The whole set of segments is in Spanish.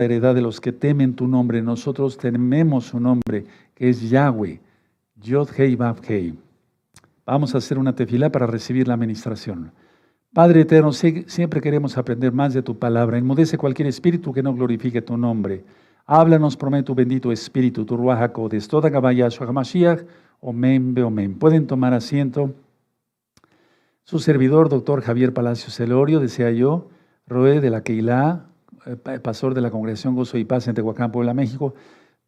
heredad de los que temen tu nombre. Nosotros tememos su nombre, que es Yahweh, Yod Hei Vav Hei. Vamos a hacer una tefilá para recibir la administración. Padre eterno, siempre queremos aprender más de tu palabra. Enmudece cualquier espíritu que no glorifique tu nombre. Háblanos, promete tu bendito espíritu, tu Ruach HaKodesh, toda Gabá Yahshua HaMashiach, Omen Beomen. Pueden tomar asiento. Su servidor, doctor Javier Palacios Celorio, desea yo, Roe de la Keilah, pastor de la Congregación Gozo y Paz en Tehuacán, Puebla, México.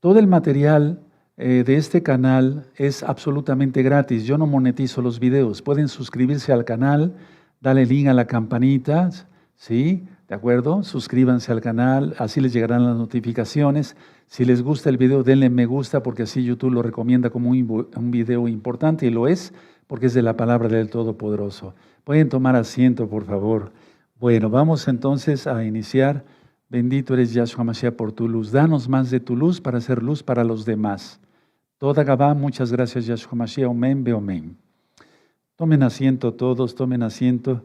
Todo el material de este canal es absolutamente gratis. Yo no monetizo los videos. Pueden suscribirse al canal, darle link a la campanita, ¿sí? ¿De acuerdo? Suscríbanse al canal, así les llegarán las notificaciones. Si les gusta el video, denle me gusta, porque así YouTube lo recomienda como un video importante, y lo es, porque es de la palabra del Todopoderoso. Pueden tomar asiento, por favor. Bueno, vamos entonces a iniciar. Bendito eres Yahshua Mashiach por tu luz. Danos más de tu luz para hacer luz para los demás. Toda Gabá, muchas gracias Yahshua Mashiach. Omen Beomen. Tomen asiento todos, tomen asiento.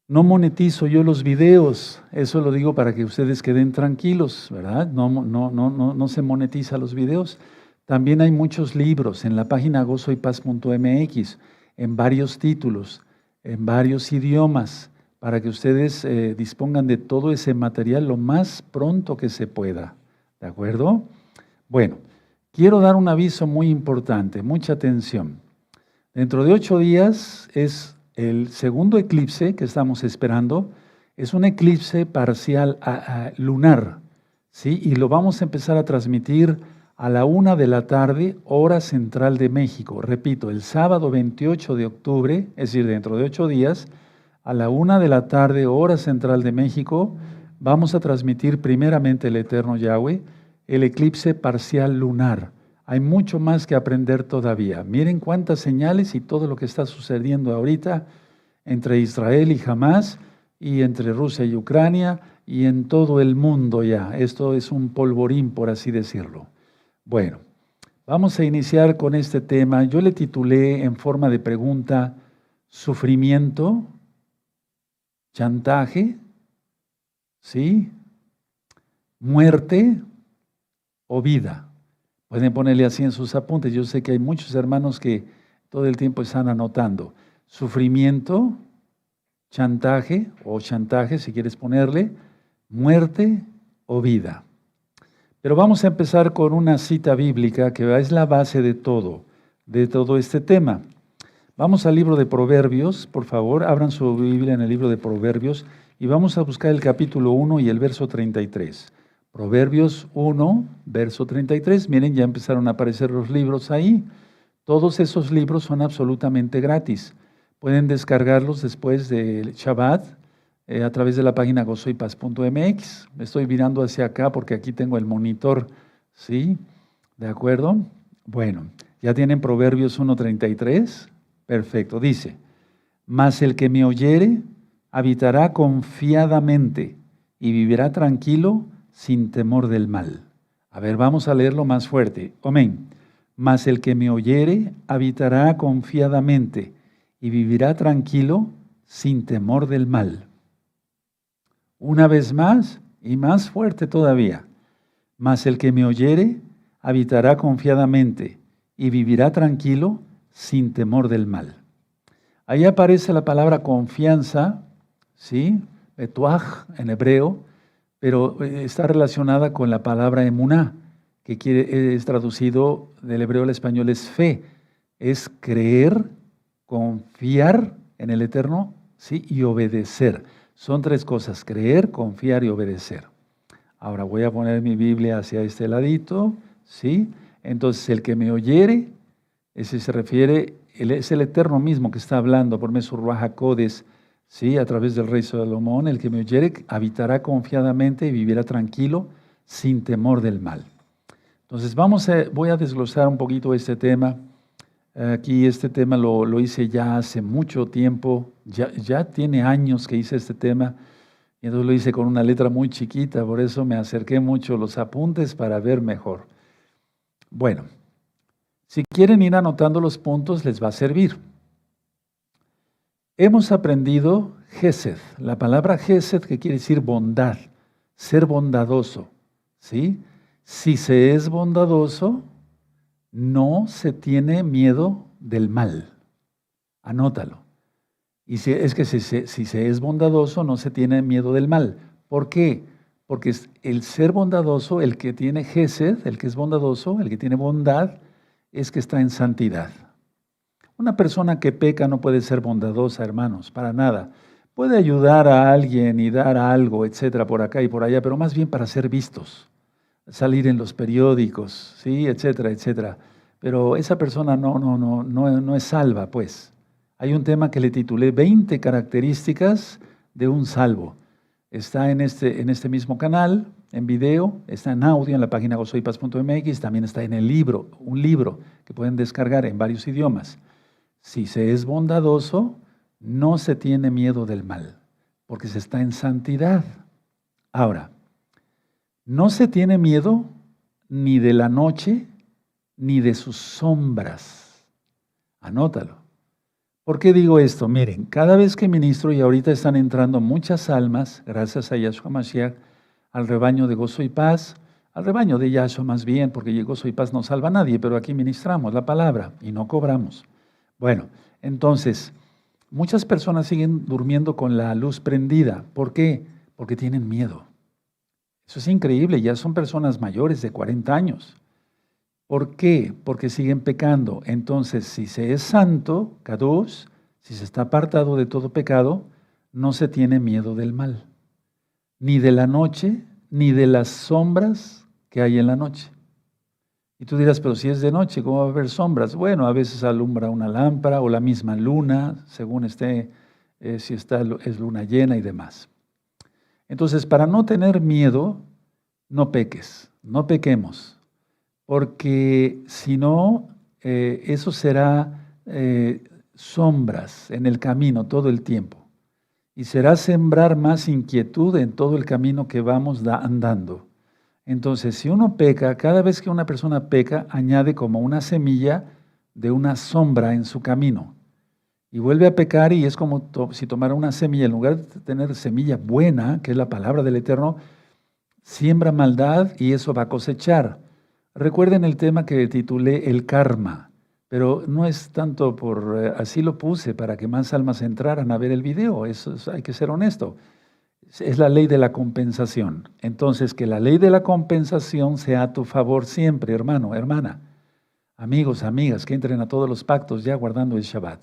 No monetizo yo los videos, eso lo digo para que ustedes queden tranquilos, ¿verdad? No se monetiza los videos. También hay muchos libros en la página gozoypaz.mx, en varios títulos, en varios idiomas, para que ustedes dispongan de todo ese material lo más pronto que se pueda, ¿de acuerdo? Bueno, quiero dar un aviso muy importante, mucha atención. Dentro de 8 días es el segundo eclipse que estamos esperando, es un eclipse parcial lunar, ¿sí? Y lo vamos a empezar a transmitir a la 1 de la tarde, hora central de México. Repito, el sábado 28 de octubre, es decir, dentro de 8 días, a la 1 de la tarde, hora central de México, vamos a transmitir primeramente el Eterno Yahweh, el eclipse parcial lunar. Hay mucho más que aprender todavía. Miren cuántas señales y todo lo que está sucediendo ahorita entre Israel y Hamás, y entre Rusia y Ucrania, y en todo el mundo ya. Esto es un polvorín, por así decirlo. Bueno, vamos a iniciar con este tema. Yo le titulé en forma de pregunta, sufrimiento, chantaje, ¿sí? Muerte o vida. Pueden ponerle así en sus apuntes. Yo sé que hay muchos hermanos que todo el tiempo están anotando. Sufrimiento, chantaje, o chantaje si quieres ponerle, muerte o vida. Pero vamos a empezar con una cita bíblica que es la base de todo este tema. Vamos al libro de Proverbios, por favor, abran su Biblia en el libro de Proverbios y vamos a buscar el capítulo 1 y el verso 33. Proverbios 1, verso 33. Miren, ya empezaron a aparecer los libros ahí. Todos esos libros son absolutamente gratis. Pueden descargarlos después del Shabbat a través de la página gozoypaz.mx. Me estoy mirando hacia acá porque aquí tengo el monitor, ¿sí? ¿De acuerdo? Bueno, ¿ya tienen Proverbios 1:33? Perfecto, dice, mas el que me oyere habitará confiadamente y vivirá tranquilo sin temor del mal. A ver, vamos a leerlo más fuerte. Amén. Mas el que me oyere habitará confiadamente y vivirá tranquilo sin temor del mal. Una vez más y más fuerte todavía. Mas el que me oyere habitará confiadamente y vivirá tranquilo sin temor del mal. Ahí aparece la palabra confianza, ¿sí? Betuaj en hebreo, pero está relacionada con la palabra emuná, que es traducido del hebreo al español, es fe, es creer, confiar en el Eterno, ¿sí? Y obedecer. Son 3 cosas, creer, confiar y obedecer. Ahora voy a poner mi Biblia hacia este ladito, ¿sí? Entonces el que me oyere, ese se refiere, es el Eterno mismo que está hablando por medio de su Ruach HaKodesh, ¿sí? A través del rey Salomón, el que me oyere habitará confiadamente y vivirá tranquilo sin temor del mal. Entonces voy a desglosar un poquito este tema. Aquí este tema lo hice ya hace mucho tiempo, ya tiene años que hice este tema, y entonces lo hice con una letra muy chiquita, por eso me acerqué mucho los apuntes para ver mejor. Bueno, si quieren ir anotando los puntos, les va a servir. Hemos aprendido Gesed, la palabra Gesed, que quiere decir bondad, ser bondadoso, ¿sí? Si se es bondadoso, no se tiene miedo del mal. Anótalo. Y si se es bondadoso, no se tiene miedo del mal. ¿Por qué? Porque el ser bondadoso, el que tiene gesed, el que es bondadoso, el que tiene bondad, es que está en santidad. Una persona que peca no puede ser bondadosa, hermanos, para nada. Puede ayudar a alguien y dar algo, etcétera, por acá y por allá, pero más bien para ser vistos, salir en los periódicos, sí, etcétera, etcétera. Pero esa persona no es salva, pues. Hay un tema que le titulé 20 características de un salvo. Está en este mismo canal, en video, está en audio en la página gozoypaz.mx, también está en el libro, un libro que pueden descargar en varios idiomas. Si se es bondadoso, no se tiene miedo del mal, porque se está en santidad. Ahora, no se tiene miedo ni de la noche, ni de sus sombras. Anótalo. ¿Por qué digo esto? Miren, cada vez que ministro, y ahorita están entrando muchas almas, gracias a Yahshua Mashiach, al rebaño de Gozo y Paz, al rebaño de Yahshua más bien, porque Gozo y Paz no salva a nadie, pero aquí ministramos la palabra y no cobramos. Bueno, entonces, muchas personas siguen durmiendo con la luz prendida. ¿Por qué? Porque tienen miedo. Eso es increíble, ya son personas mayores de 40 años. ¿Por qué? Porque siguen pecando. Entonces, si se es santo, kadosh, si se está apartado de todo pecado, no se tiene miedo del mal, ni de la noche, ni de las sombras que hay en la noche. Y tú dirás, pero si es de noche, ¿cómo va a haber sombras? Bueno, a veces alumbra una lámpara o la misma luna, según esté, si es luna llena y demás. Entonces, para no tener miedo, no peques, no pequemos. Porque si no, eso será sombras en el camino todo el tiempo. Y será sembrar más inquietud en todo el camino que vamos andando. Entonces, si uno peca, cada vez que una persona peca, añade como una semilla de una sombra en su camino. Y vuelve a pecar y es como si tomara una semilla, en lugar de tener semilla buena, que es la palabra del Eterno, siembra maldad y eso va a cosechar. Recuerden el tema que titulé el karma, pero no es tanto así lo puse para que más almas entraran a ver el video, hay que ser honesto. Es la ley de la compensación. Entonces, que la ley de la compensación sea a tu favor siempre, hermano, hermana. Amigos, amigas, que entren a todos los pactos ya guardando el Shabbat.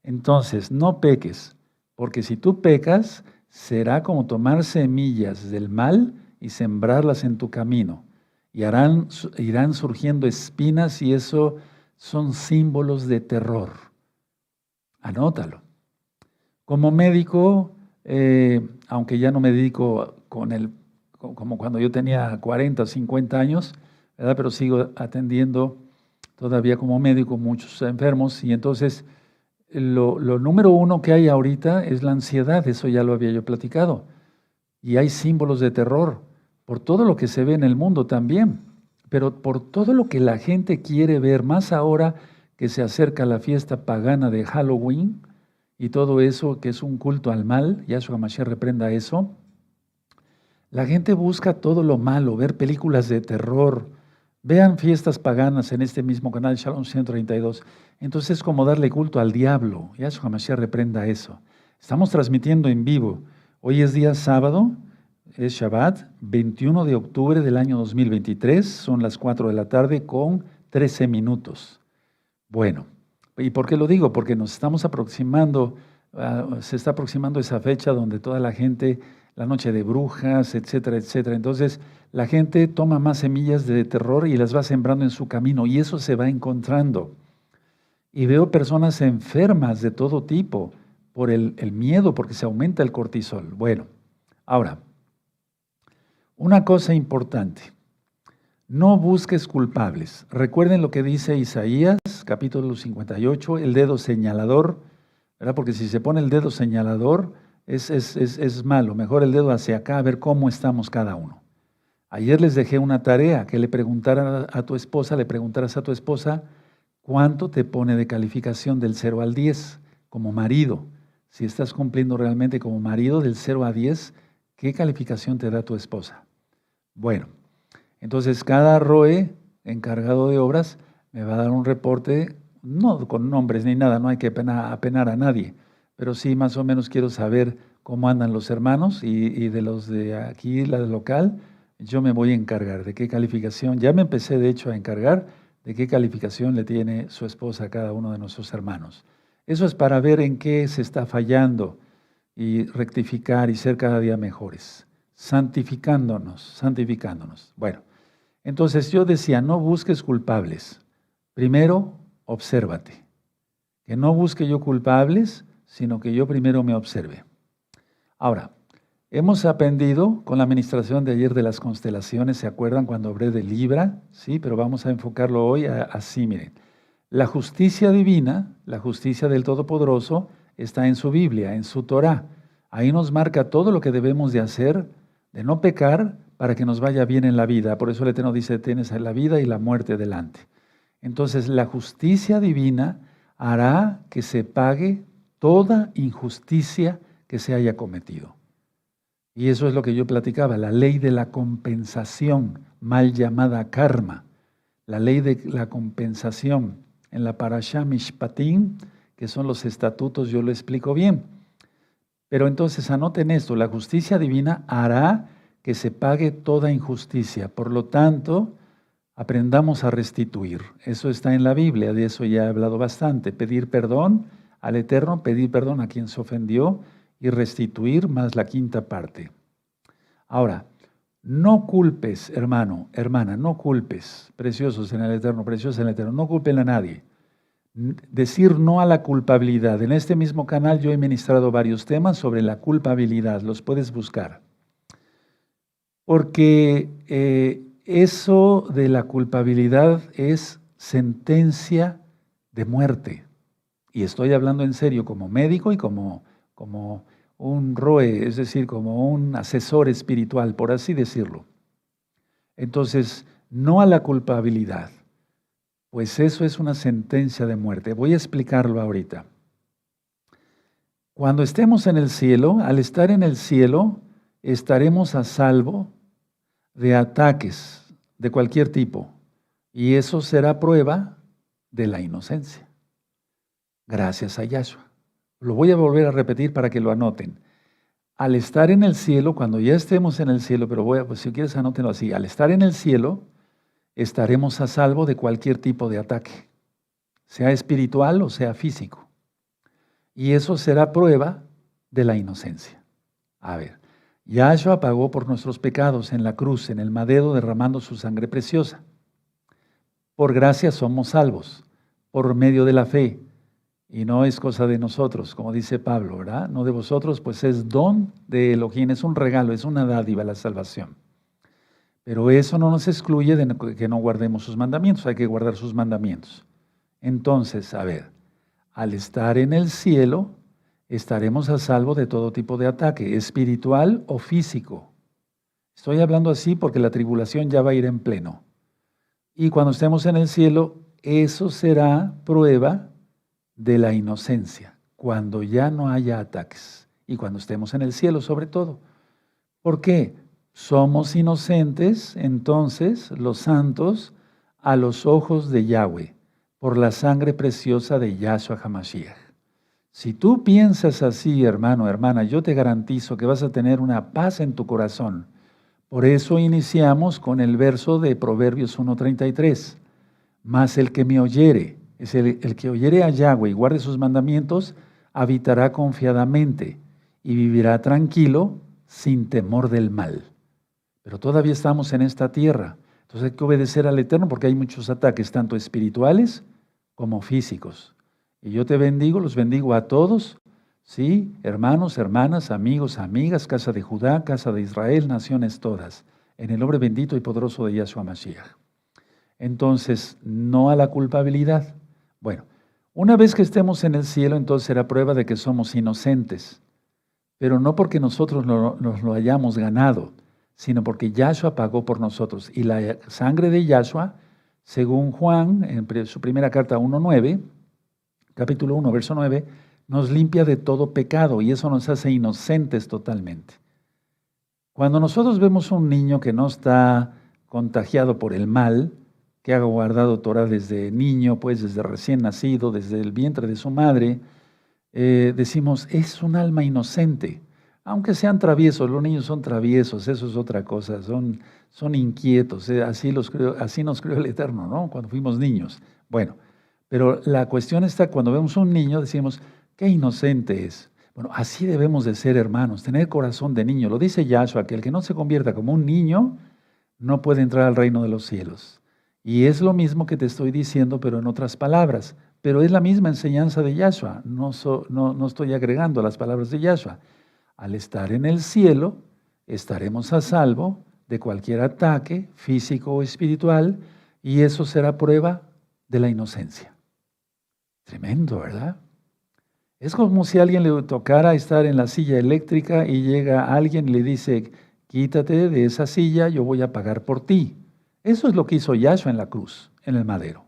Entonces, no peques, porque si tú pecas, será como tomar semillas del mal y sembrarlas en tu camino. Y irán surgiendo espinas y eso son símbolos de terror. Anótalo. Como médico, aunque ya no me dedico como cuando yo tenía 40 o 50 años, ¿verdad? Pero sigo atendiendo todavía como médico muchos enfermos y entonces lo número uno que hay ahorita es la ansiedad, eso ya lo había yo platicado. Y hay símbolos de terror por todo lo que se ve en el mundo también, pero por todo lo que la gente quiere ver, más ahora que se acerca la fiesta pagana de Halloween y todo eso que es un culto al mal, Yahshua Mashiach reprenda eso. La gente busca todo lo malo, ver películas de terror, vean fiestas paganas en este mismo canal, Shalom 132. Entonces es como darle culto al diablo, Yahshua Mashiach reprenda eso. Estamos transmitiendo en vivo. Hoy es día sábado, es Shabbat, 21 de octubre del año 2023, son las 4 de la tarde con 13 minutos. Bueno, ¿y por qué lo digo? Porque nos estamos aproximando, se está aproximando esa fecha donde toda la gente, la noche de brujas, etcétera, etcétera. Entonces, la gente toma más semillas de terror y las va sembrando en su camino y eso se va encontrando. Y veo personas enfermas de todo tipo por el miedo, porque se aumenta el cortisol. Bueno, ahora, una cosa importante, no busques culpables. Recuerden lo que dice Isaías, capítulo 58, el dedo señalador, ¿verdad? Porque si se pone el dedo señalador es malo, mejor el dedo hacia acá a ver cómo estamos cada uno. Ayer les dejé una tarea, que le preguntaras a tu esposa, ¿cuánto te pone de calificación del 0 al 10 como marido? Si estás cumpliendo realmente como marido del 0 a 10, ¿Qué calificación te da tu esposa? Bueno, entonces cada ROE encargado de obras me va a dar un reporte, no con nombres ni nada, no hay que apenar a nadie, pero sí más o menos quiero saber cómo andan los hermanos y de los de aquí, la local, yo me voy a encargar de qué calificación, ya me empecé de hecho a encargar de qué calificación le tiene su esposa a cada uno de nuestros hermanos. Eso es para ver en qué se está fallando y rectificar y ser cada día mejores, santificándonos. Bueno, entonces yo decía, no busques culpables. Primero, obsérvate. Que no busque yo culpables, sino que yo primero me observe. Ahora, hemos aprendido con la administración de ayer de las constelaciones, ¿se acuerdan cuando hablé de Libra? Sí, pero vamos a enfocarlo hoy así, miren. La justicia divina, la justicia del Todopoderoso, está en su Biblia, en su Torah. Ahí nos marca todo lo que debemos de hacer, de no pecar, para que nos vaya bien en la vida. Por eso el Eterno dice, tienes la vida y la muerte delante. Entonces, la justicia divina hará que se pague toda injusticia que se haya cometido. Y eso es lo que yo platicaba, la ley de la compensación, mal llamada karma. La ley de la compensación. En la Parashá Mishpatim, que son los estatutos, yo lo explico bien. Pero entonces anoten esto, la justicia divina hará que se pague toda injusticia. Por lo tanto, aprendamos a restituir. Eso está en la Biblia, de eso ya he hablado bastante. Pedir perdón al Eterno, pedir perdón a quien se ofendió y restituir más la quinta parte. Ahora, no culpes, hermano, hermana, no culpes, preciosos en el Eterno, preciosos en el Eterno, no culpen a nadie. Decir no a la culpabilidad. En este mismo canal yo he ministrado varios temas sobre la culpabilidad, los puedes buscar. Porque eso de la culpabilidad es sentencia de muerte. Y estoy hablando en serio como médico y como un ROE, es decir, como un asesor espiritual, por así decirlo. Entonces, no a la culpabilidad, pues eso es una sentencia de muerte. Voy a explicarlo ahorita. Cuando estemos en el cielo, al estar en el cielo, estaremos a salvo de ataques de cualquier tipo, y eso será prueba de la inocencia, gracias a Yahshua. Lo voy a volver a repetir para que lo anoten. Al estar en el cielo, cuando ya estemos en el cielo, pero pues si quieres anótenlo así, al estar en el cielo, estaremos a salvo de cualquier tipo de ataque, sea espiritual o sea físico. Y eso será prueba de la inocencia. A ver, Yahshua pagó por nuestros pecados en la cruz, en el madero, derramando su sangre preciosa. Por gracia somos salvos, por medio de la fe. Y no es cosa de nosotros, como dice Pablo, ¿verdad? No de vosotros, pues es don de Elohim, es un regalo, es una dádiva la salvación. Pero eso no nos excluye de que no guardemos sus mandamientos, hay que guardar sus mandamientos. Entonces, a ver, al estar en el cielo, estaremos a salvo de todo tipo de ataque, espiritual o físico. Estoy hablando así porque la tribulación ya va a ir en pleno. Y cuando estemos en el cielo, eso será prueba de la inocencia, cuando ya no haya ataques. Y cuando estemos en el cielo, sobre todo. ¿Por qué? Somos inocentes, entonces, los santos, a los ojos de Yahweh, por la sangre preciosa de Yahshua HaMashiach. Si tú piensas así, hermano, hermana, yo te garantizo que vas a tener una paz en tu corazón. Por eso iniciamos con el verso de Proverbios 1:33. Mas el que me oyere, es el que oyere a Yahweh y guarde sus mandamientos, habitará confiadamente y vivirá tranquilo sin temor del mal. Pero todavía estamos en esta tierra. Entonces hay que obedecer al Eterno porque hay muchos ataques, tanto espirituales como físicos. Y yo te bendigo, los bendigo a todos, ¿sí? Hermanos, hermanas, amigos, amigas, casa de Judá, casa de Israel, naciones todas, en el nombre bendito y poderoso de Yahshua Mashiach. Entonces, no a la culpabilidad. Bueno, una vez que estemos en el cielo, entonces será prueba de que somos inocentes, pero no porque nosotros nos lo hayamos ganado, sino porque Yahshua pagó por nosotros. Y la sangre de Yahshua, según Juan, en su primera carta 1:9, capítulo 1, verso 9, nos limpia de todo pecado y eso nos hace inocentes totalmente. Cuando nosotros vemos un niño que no está contagiado por el mal, que ha guardado Torah desde niño, pues desde recién nacido, desde el vientre de su madre, decimos, es un alma inocente. Aunque sean traviesos, los niños son traviesos, eso es otra cosa, son inquietos, así nos creó el Eterno, ¿no? Cuando fuimos niños. Bueno, pero la cuestión está, cuando vemos un niño, decimos, qué inocente es. Bueno, así debemos de ser, hermanos, tener corazón de niño. Lo dice Yahshua, que el que no se convierta como un niño, no puede entrar al reino de los cielos. Y es lo mismo que te estoy diciendo, pero en otras palabras. Pero es la misma enseñanza de Yahshua, no estoy agregando las palabras de Yahshua. Al estar en el cielo, estaremos a salvo de cualquier ataque físico o espiritual, y eso será prueba de la inocencia. Tremendo, ¿verdad? Es como si a alguien le tocara estar en la silla eléctrica y llega alguien y le dice, quítate de esa silla, yo voy a pagar por ti. Eso es lo que hizo Yahshua en la cruz, en el madero.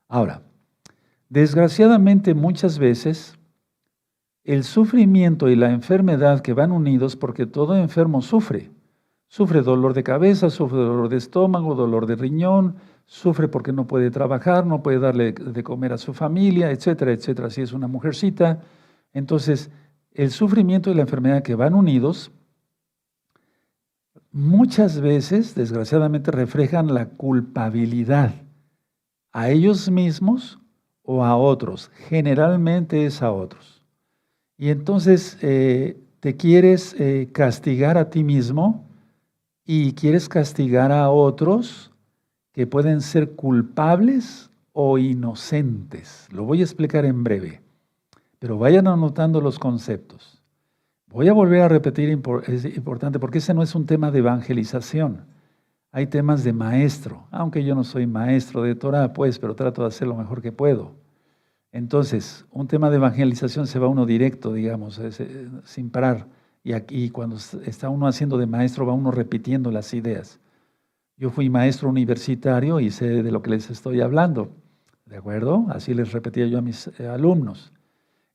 Ahora, desgraciadamente muchas veces el sufrimiento y la enfermedad que van unidos, porque todo enfermo sufre. Sufre dolor de cabeza, sufre dolor de estómago, dolor de riñón, sufre porque no puede trabajar, no puede darle de comer a su familia, etcétera, etcétera, si es una mujercita. Entonces, el sufrimiento y la enfermedad que van unidos, muchas veces, desgraciadamente, reflejan la culpabilidad a ellos mismos o a otros. Generalmente es a otros. Y entonces te quieres castigar a ti mismo y quieres castigar a otros que pueden ser culpables o inocentes. Lo voy a explicar en breve, pero vayan anotando los conceptos. Voy a volver a repetir, es importante, porque ese no es un tema de evangelización. Hay temas de maestro, aunque yo no soy maestro de Torah, pues, pero trato de hacer lo mejor que puedo. Entonces, un tema de evangelización se va uno directo, digamos, sin parar. Y aquí, cuando está uno haciendo de maestro, va uno repitiendo las ideas. Yo fui maestro universitario y sé de lo que les estoy hablando, ¿de acuerdo? Así les repetía yo a mis alumnos.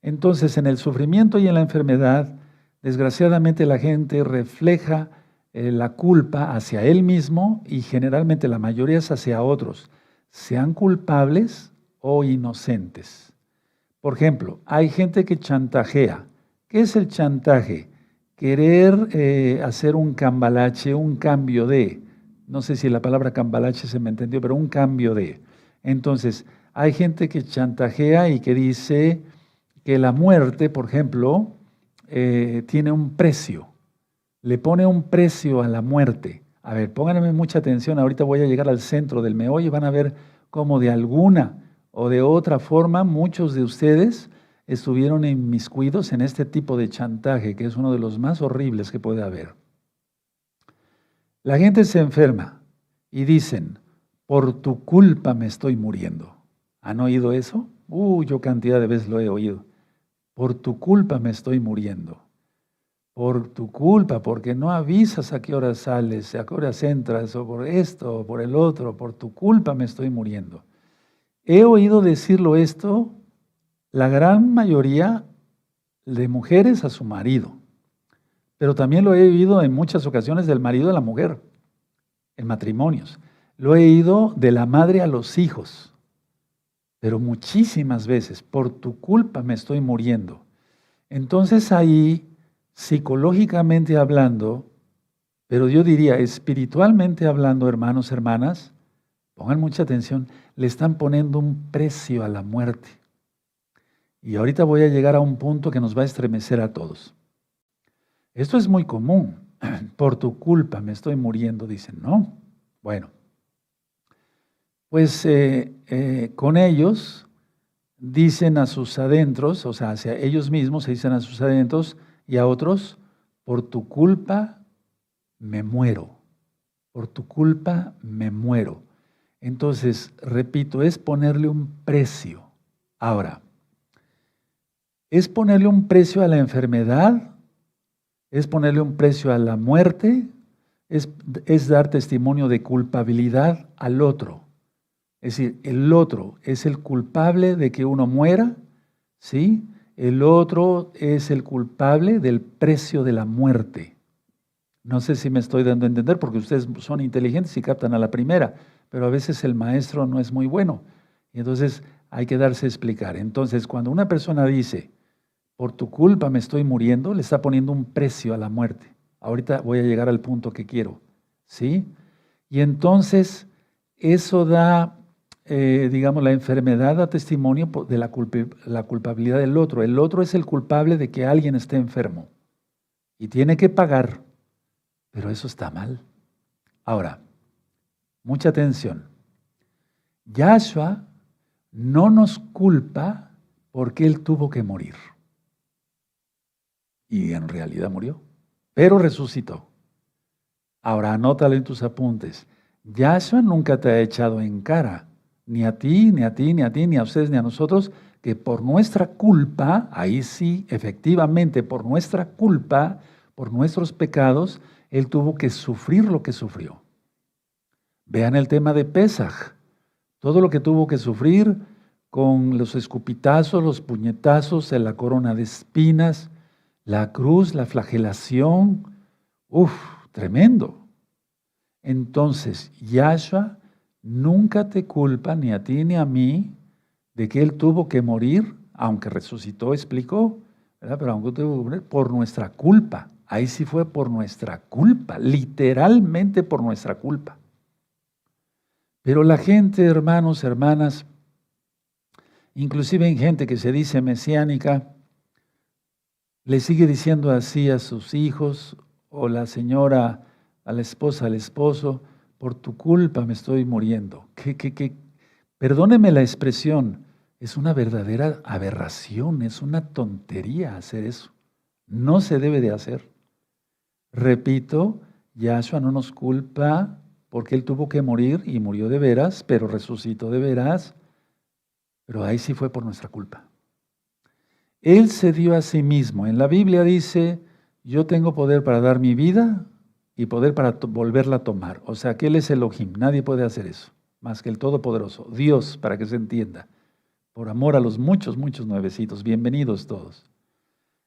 Entonces, en el sufrimiento y en la enfermedad, desgraciadamente la gente refleja la culpa hacia él mismo y generalmente la mayoría es hacia otros, sean culpables o inocentes. Por ejemplo, hay gente que chantajea. ¿Qué es el chantaje? Querer hacer un cambalache, un cambio de, no sé si la palabra cambalache se me entendió, pero un cambio de. Entonces, hay gente que chantajea y que dice que la muerte, por ejemplo, tiene un precio. Le pone un precio a la muerte. A ver, pónganme mucha atención, ahorita voy a llegar al centro del meollo y van a ver cómo de alguna o de otra forma muchos de ustedes estuvieron inmiscuidos en este tipo de chantaje, que es uno de los más horribles que puede haber. La gente se enferma y dicen, por tu culpa me estoy muriendo. ¿Han oído eso? Yo cantidad de veces lo he oído. Por tu culpa me estoy muriendo. Por tu culpa, porque no avisas a qué hora sales, a qué horas entras, o por esto, o por el otro, por tu culpa me estoy muriendo. He oído decirlo esto, la gran mayoría de mujeres a su marido, pero también lo he oído en muchas ocasiones del marido a la mujer, en matrimonios. Lo he oído de la madre a los hijos, pero muchísimas veces, por tu culpa me estoy muriendo. Entonces ahí, psicológicamente hablando, pero yo diría espiritualmente hablando, hermanos, hermanas, pongan mucha atención, le están poniendo un precio a la muerte. Y ahorita voy a llegar a un punto que nos va a estremecer a todos. Esto es muy común. Por tu culpa me estoy muriendo, dicen, ¿no? Bueno, pues con ellos dicen a sus adentros, o sea, hacia ellos mismos se dicen a sus adentros y a otros, por tu culpa me muero, por tu culpa me muero. Entonces, repito, es ponerle un precio. Ahora, ¿es ponerle un precio a la enfermedad? ¿Es ponerle un precio a la muerte? ¿Es dar testimonio de culpabilidad al otro? Es decir, el otro es el culpable de que uno muera, ¿sí? El otro es el culpable del precio de la muerte. No sé si me estoy dando a entender porque ustedes son inteligentes y captan a la primera, pero a veces el maestro no es muy bueno. Y entonces hay que darse a explicar. Entonces, cuando una persona dice, por tu culpa me estoy muriendo, le está poniendo un precio a la muerte. Ahorita voy a llegar al punto que quiero, ¿sí? Y entonces eso da, digamos, la enfermedad da testimonio de la culpabilidad del otro. El otro es el culpable de que alguien esté enfermo y tiene que pagar, pero eso está mal. Ahora, mucha atención. Yahshua no nos culpa porque Él tuvo que morir. Y en realidad murió, pero resucitó. Ahora anótalo en tus apuntes. Yahshua nunca te ha echado en cara, ni a ti, ni a ti, ni a ti, ni a ustedes, ni a nosotros, que por nuestra culpa, ahí sí, efectivamente, por nuestra culpa, por nuestros pecados, Él tuvo que sufrir lo que sufrió. Vean el tema de Pesaj, todo lo que tuvo que sufrir con los escupitazos, los puñetazos, la corona de espinas, la cruz, la flagelación, tremendo. Entonces, Yahshua nunca te culpa, ni a ti ni a mí, de que Él tuvo que morir, aunque resucitó, explicó, ¿verdad? Pero aunque tuvo que morir por nuestra culpa. Ahí sí fue por nuestra culpa, literalmente por nuestra culpa. Pero la gente, hermanos, hermanas, inclusive en gente que se dice mesiánica, le sigue diciendo así a sus hijos o la señora a la esposa, al esposo, por tu culpa me estoy muriendo. Perdóneme la expresión, es una verdadera aberración, es una tontería hacer eso. No se debe de hacer. Repito, Yahshua no nos culpa porque Él tuvo que morir y murió de veras, pero resucitó de veras, pero ahí sí fue por nuestra culpa. Él se dio a sí mismo. En la Biblia dice, yo tengo poder para dar mi vida y poder para volverla a tomar. O sea, que Él es Elohim, nadie puede hacer eso, más que el Todopoderoso. Dios, para que se entienda. Por amor a los muchos, muchos nuevecitos, bienvenidos todos.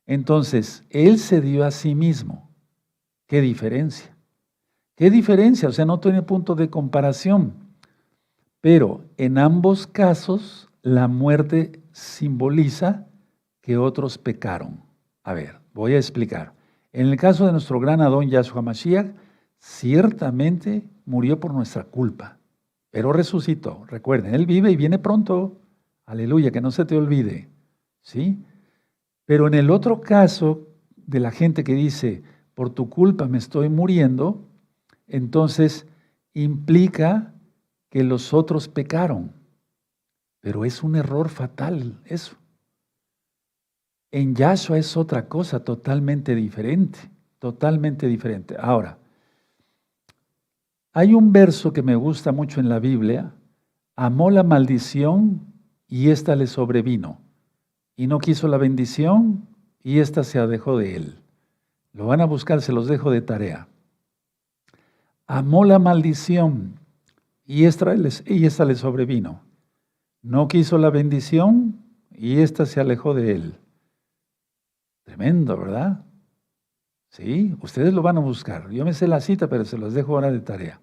Entonces, Él se dio a sí mismo. ¿Qué diferencia? ¿Qué diferencia? O sea, no tiene punto de comparación. Pero en ambos casos, la muerte simboliza que otros pecaron. A ver, voy a explicar. En el caso de nuestro gran Adón Yahshua Mashiach, ciertamente murió por nuestra culpa, pero resucitó. Recuerden, Él vive y viene pronto. Aleluya, que no se te olvide. ¿Sí? Pero en el otro caso de la gente que dice, por tu culpa me estoy muriendo, entonces implica que los otros pecaron. Pero es un error fatal eso. En Yahshua es otra cosa totalmente diferente, totalmente diferente. Ahora, hay un verso que me gusta mucho en la Biblia, amó la maldición y ésta le sobrevino, y no quiso la bendición y ésta se alejó de él. Lo van a buscar, se los dejo de tarea. Amó la maldición y esta le sobrevino. No quiso la bendición y ésta se alejó de él. Tremendo, ¿verdad? Sí, ustedes lo van a buscar. Yo me sé la cita, pero se los dejo ahora de tarea.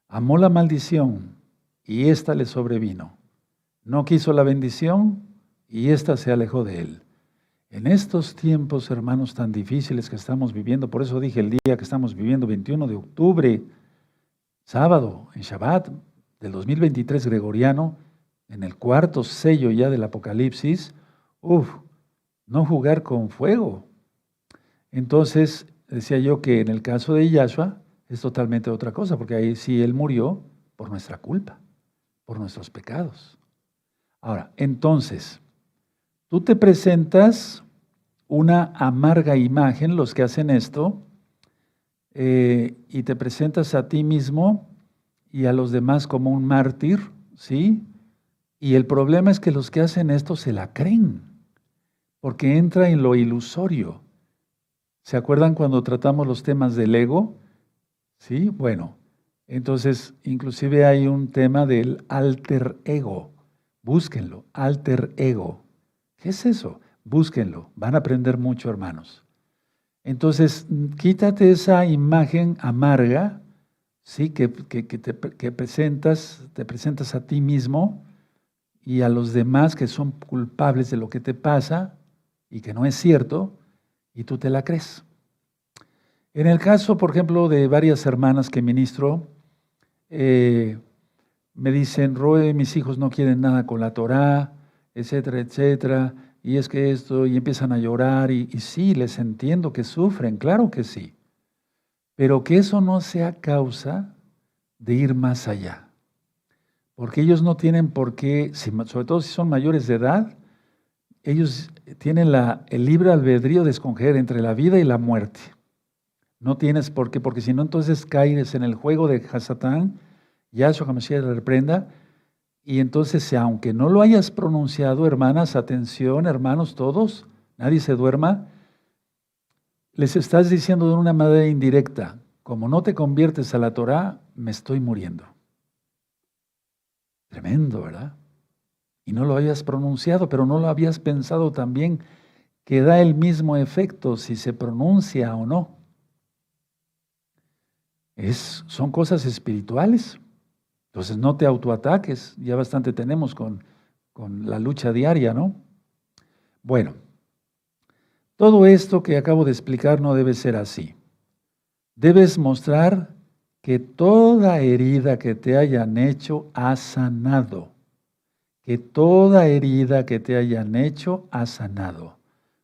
Amó la maldición y ésta le sobrevino. No quiso la bendición y ésta se alejó de él. En estos tiempos, hermanos, tan difíciles que estamos viviendo, por eso dije el día que estamos viviendo, 21 de octubre, sábado, en Shabbat del 2023 gregoriano, en el cuarto sello ya del Apocalipsis, no jugar con fuego. Entonces, decía yo que en el caso de Yahshua es totalmente otra cosa, porque ahí sí Él murió por nuestra culpa, por nuestros pecados. Ahora, entonces, tú te presentas una amarga imagen, los que hacen esto, y te presentas a ti mismo y a los demás como un mártir, ¿sí? Y el problema es que los que hacen esto se la creen, porque entra en lo ilusorio. ¿Se acuerdan cuando tratamos los temas del ego? Sí, bueno, entonces inclusive hay un tema del alter ego. Búsquenlo, alter ego. ¿Qué es eso? Búsquenlo, van a aprender mucho, hermanos. Entonces, quítate esa imagen amarga, ¿sí? Que te presentas a ti mismo y a los demás que son culpables de lo que te pasa y que no es cierto, y tú te la crees. En el caso, por ejemplo, de varias hermanas que ministro, me dicen, Roe, mis hijos no quieren nada con la Torá, etcétera, etcétera, y es que esto, y empiezan a llorar, y sí, les entiendo que sufren, claro que sí, pero que eso no sea causa de ir más allá, porque ellos no tienen por qué, sobre todo si son mayores de edad, ellos tienen el libre albedrío de escoger entre la vida y la muerte. No tienes por qué, porque si no, entonces caes en el juego de Hasatán, Yahshua HaMashiach le reprenda, y entonces, aunque no lo hayas pronunciado, hermanas, atención, hermanos, todos, nadie se duerma, les estás diciendo de una manera indirecta, como no te conviertes a la Torá, me estoy muriendo. Tremendo, ¿verdad? Y no lo habías pronunciado, pero no lo habías pensado también, que da el mismo efecto si se pronuncia o no. Son cosas espirituales. Entonces no te autoataques, ya bastante tenemos con la lucha diaria, ¿no? Bueno, todo esto que acabo de explicar no debe ser así. Debes mostrar que toda herida que te hayan hecho ha sanado. Que toda herida que te hayan hecho ha sanado.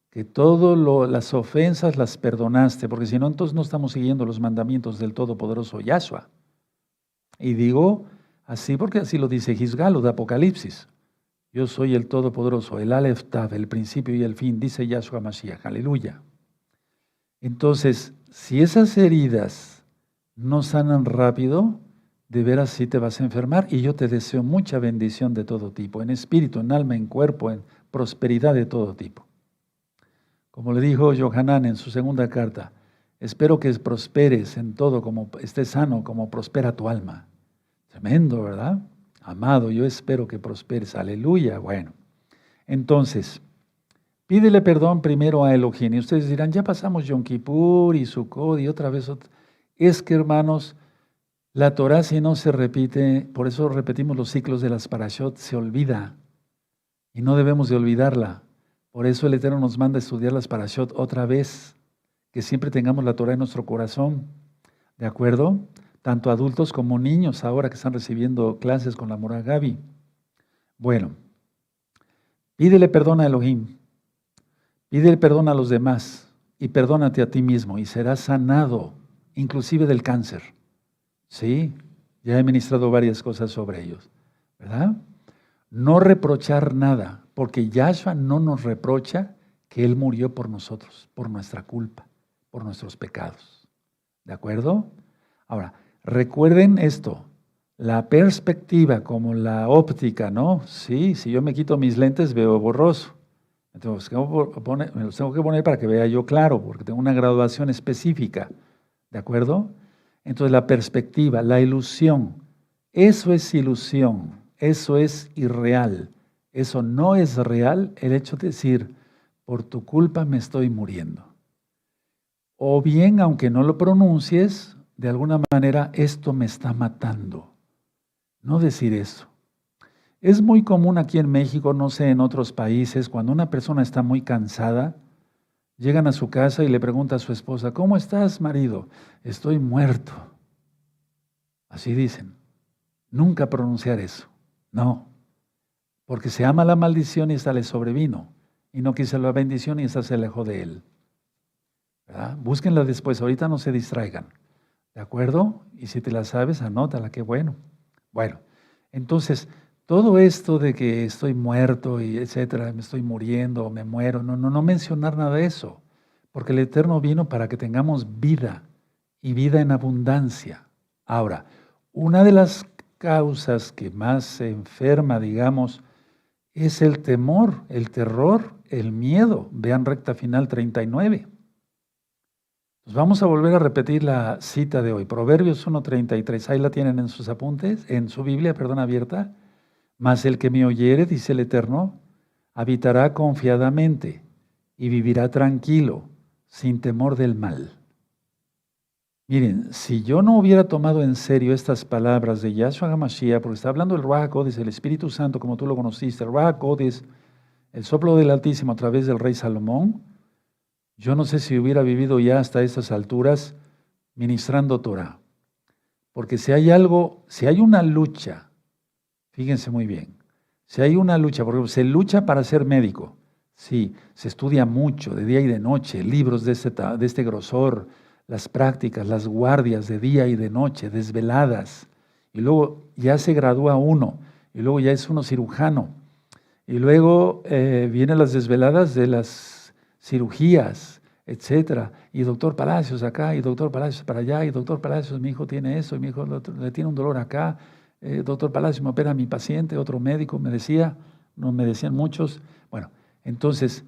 Que todas las ofensas las perdonaste, porque si no, entonces no estamos siguiendo los mandamientos del Todopoderoso Yahshua. Y digo así porque así lo dice Gisgalo de Apocalipsis. Yo soy el Todopoderoso, el Aleph Tav, el principio y el fin, dice Yahshua Mashiach. Aleluya. Entonces, si esas heridas no sanan rápido, de veras sí te vas a enfermar. Y yo te deseo mucha bendición de todo tipo, en espíritu, en alma, en cuerpo, en prosperidad de todo tipo. Como le dijo Yohanan en su segunda carta, espero que prosperes en todo, como estés sano, como prospera tu alma. Tremendo, ¿verdad? Amado, yo espero que prosperes. Aleluya. Bueno, entonces, pídele perdón primero a Elohim. Y ustedes dirán, ya pasamos Yom Kippur y Sukkot y otra vez. Es que, hermanos, la Torah si no se repite, por eso repetimos los ciclos de las parashot, se olvida. Y no debemos de olvidarla. Por eso el Eterno nos manda a estudiar las parashot otra vez. Que siempre tengamos la Torah en nuestro corazón. ¿De acuerdo? Tanto adultos como niños ahora que están recibiendo clases con la Mora Gaby. Bueno, pídele perdón a Elohim, pídele perdón a los demás y perdónate a ti mismo y serás sanado, inclusive del cáncer. Sí, ya he ministrado varias cosas sobre ellos, ¿verdad? No reprochar nada, porque Yahshua no nos reprocha que Él murió por nosotros, por nuestra culpa, por nuestros pecados. ¿De acuerdo? Ahora, recuerden esto, la perspectiva como la óptica, ¿no? Sí, si yo me quito mis lentes veo borroso. Entonces, me los tengo que poner para que vea yo claro, porque tengo una graduación específica, ¿de acuerdo? Entonces, la perspectiva, la ilusión, eso es ilusión, eso es irreal, eso no es real, el hecho de decir, por tu culpa me estoy muriendo. O bien, aunque no lo pronuncies, de alguna manera, esto me está matando. No decir eso. Es muy común aquí en México, no sé, en otros países, cuando una persona está muy cansada, llegan a su casa y le pregunta a su esposa, ¿cómo estás, marido? Estoy muerto. Así dicen. Nunca pronunciar eso. No. Porque se ama la maldición y esta le sobrevino. Y no quiso la bendición y esta se alejó de él. ¿Verdad? Búsquenla después, ahorita no se distraigan. ¿De acuerdo? Y si te la sabes, anótala, qué bueno. Bueno, entonces, todo esto de que estoy muerto y etcétera, me estoy muriendo, me muero, no mencionar nada de eso, porque el Eterno vino para que tengamos vida y vida en abundancia. Ahora, una de las causas que más se enferma, digamos, es el temor, el terror, el miedo. Vean recta final 39. Pues vamos a volver a repetir la cita de hoy, Proverbios 1:33, ahí la tienen en sus apuntes, en su Biblia, abierta. Mas el que me oyere, dice el Eterno, habitará confiadamente y vivirá tranquilo, sin temor del mal. Miren, si yo no hubiera tomado en serio estas palabras de Yahshua HaMashiach, porque está hablando el Ruach HaKodesh, el Espíritu Santo, como tú lo conociste, el Ruach HaKodesh, el soplo del Altísimo a través del rey Salomón, yo no sé si hubiera vivido ya hasta estas alturas ministrando Torah. Porque si hay algo, si hay una lucha, fíjense muy bien, si hay una lucha, porque se lucha para ser médico, sí, se estudia mucho de día y de noche, libros de este grosor, las prácticas, las guardias de día y de noche, desveladas, y luego ya se gradúa uno, y luego ya es uno cirujano, y luego vienen las desveladas de las cirugías, etcétera, y doctor Palacios acá, y doctor Palacios para allá, y doctor Palacios, mi hijo tiene eso, y mi hijo le tiene un dolor acá, doctor Palacios me opera a mi paciente, otro médico me decía, no me decían muchos, bueno, entonces,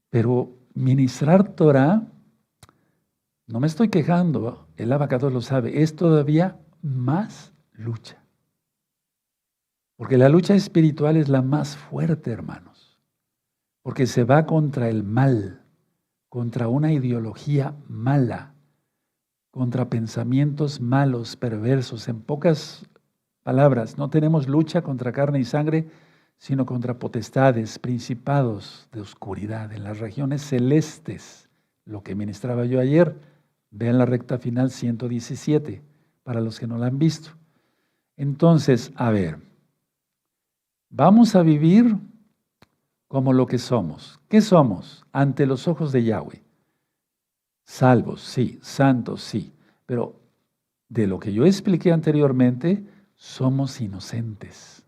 pero ministrar Torah, no me estoy quejando, el Abacados lo sabe, es todavía más lucha. Porque la lucha espiritual es la más fuerte, hermanos. Porque se va contra el mal, contra una ideología mala, contra pensamientos malos, perversos. En pocas palabras, no tenemos lucha contra carne y sangre, sino contra potestades, principados de oscuridad en las regiones celestes. Lo que ministraba yo ayer, vean la recta final 117, para los que no la han visto. Entonces, a ver, vamos a vivir como lo que somos. ¿Qué somos ante los ojos de Yahweh? Salvos, sí, santos, sí, pero de lo que yo expliqué anteriormente, somos inocentes.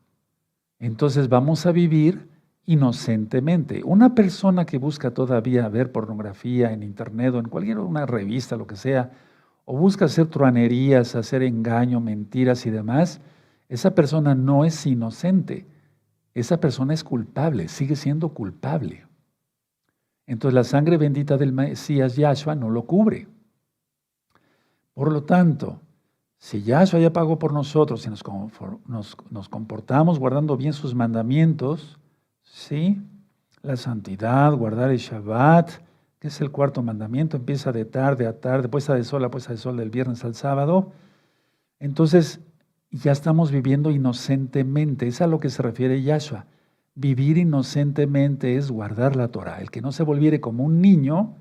Entonces vamos a vivir inocentemente. Una persona que busca todavía ver pornografía en internet o en cualquier una revista, lo que sea, o busca hacer truanerías, hacer engaño, mentiras y demás, esa persona no es inocente. Esa persona es culpable, sigue siendo culpable. Entonces la sangre bendita del Mesías Yahshua no lo cubre. Por lo tanto, si Yahshua ya pagó por nosotros y nos comportamos guardando bien sus mandamientos, ¿sí? La santidad, guardar el Shabbat, que es el cuarto mandamiento, empieza de tarde a tarde, puesta de sol a puesta de sol del viernes al sábado. Entonces, ya estamos viviendo inocentemente. Es a lo que se refiere Yahshua. Vivir inocentemente es guardar la Torah. El que no se volviere como un niño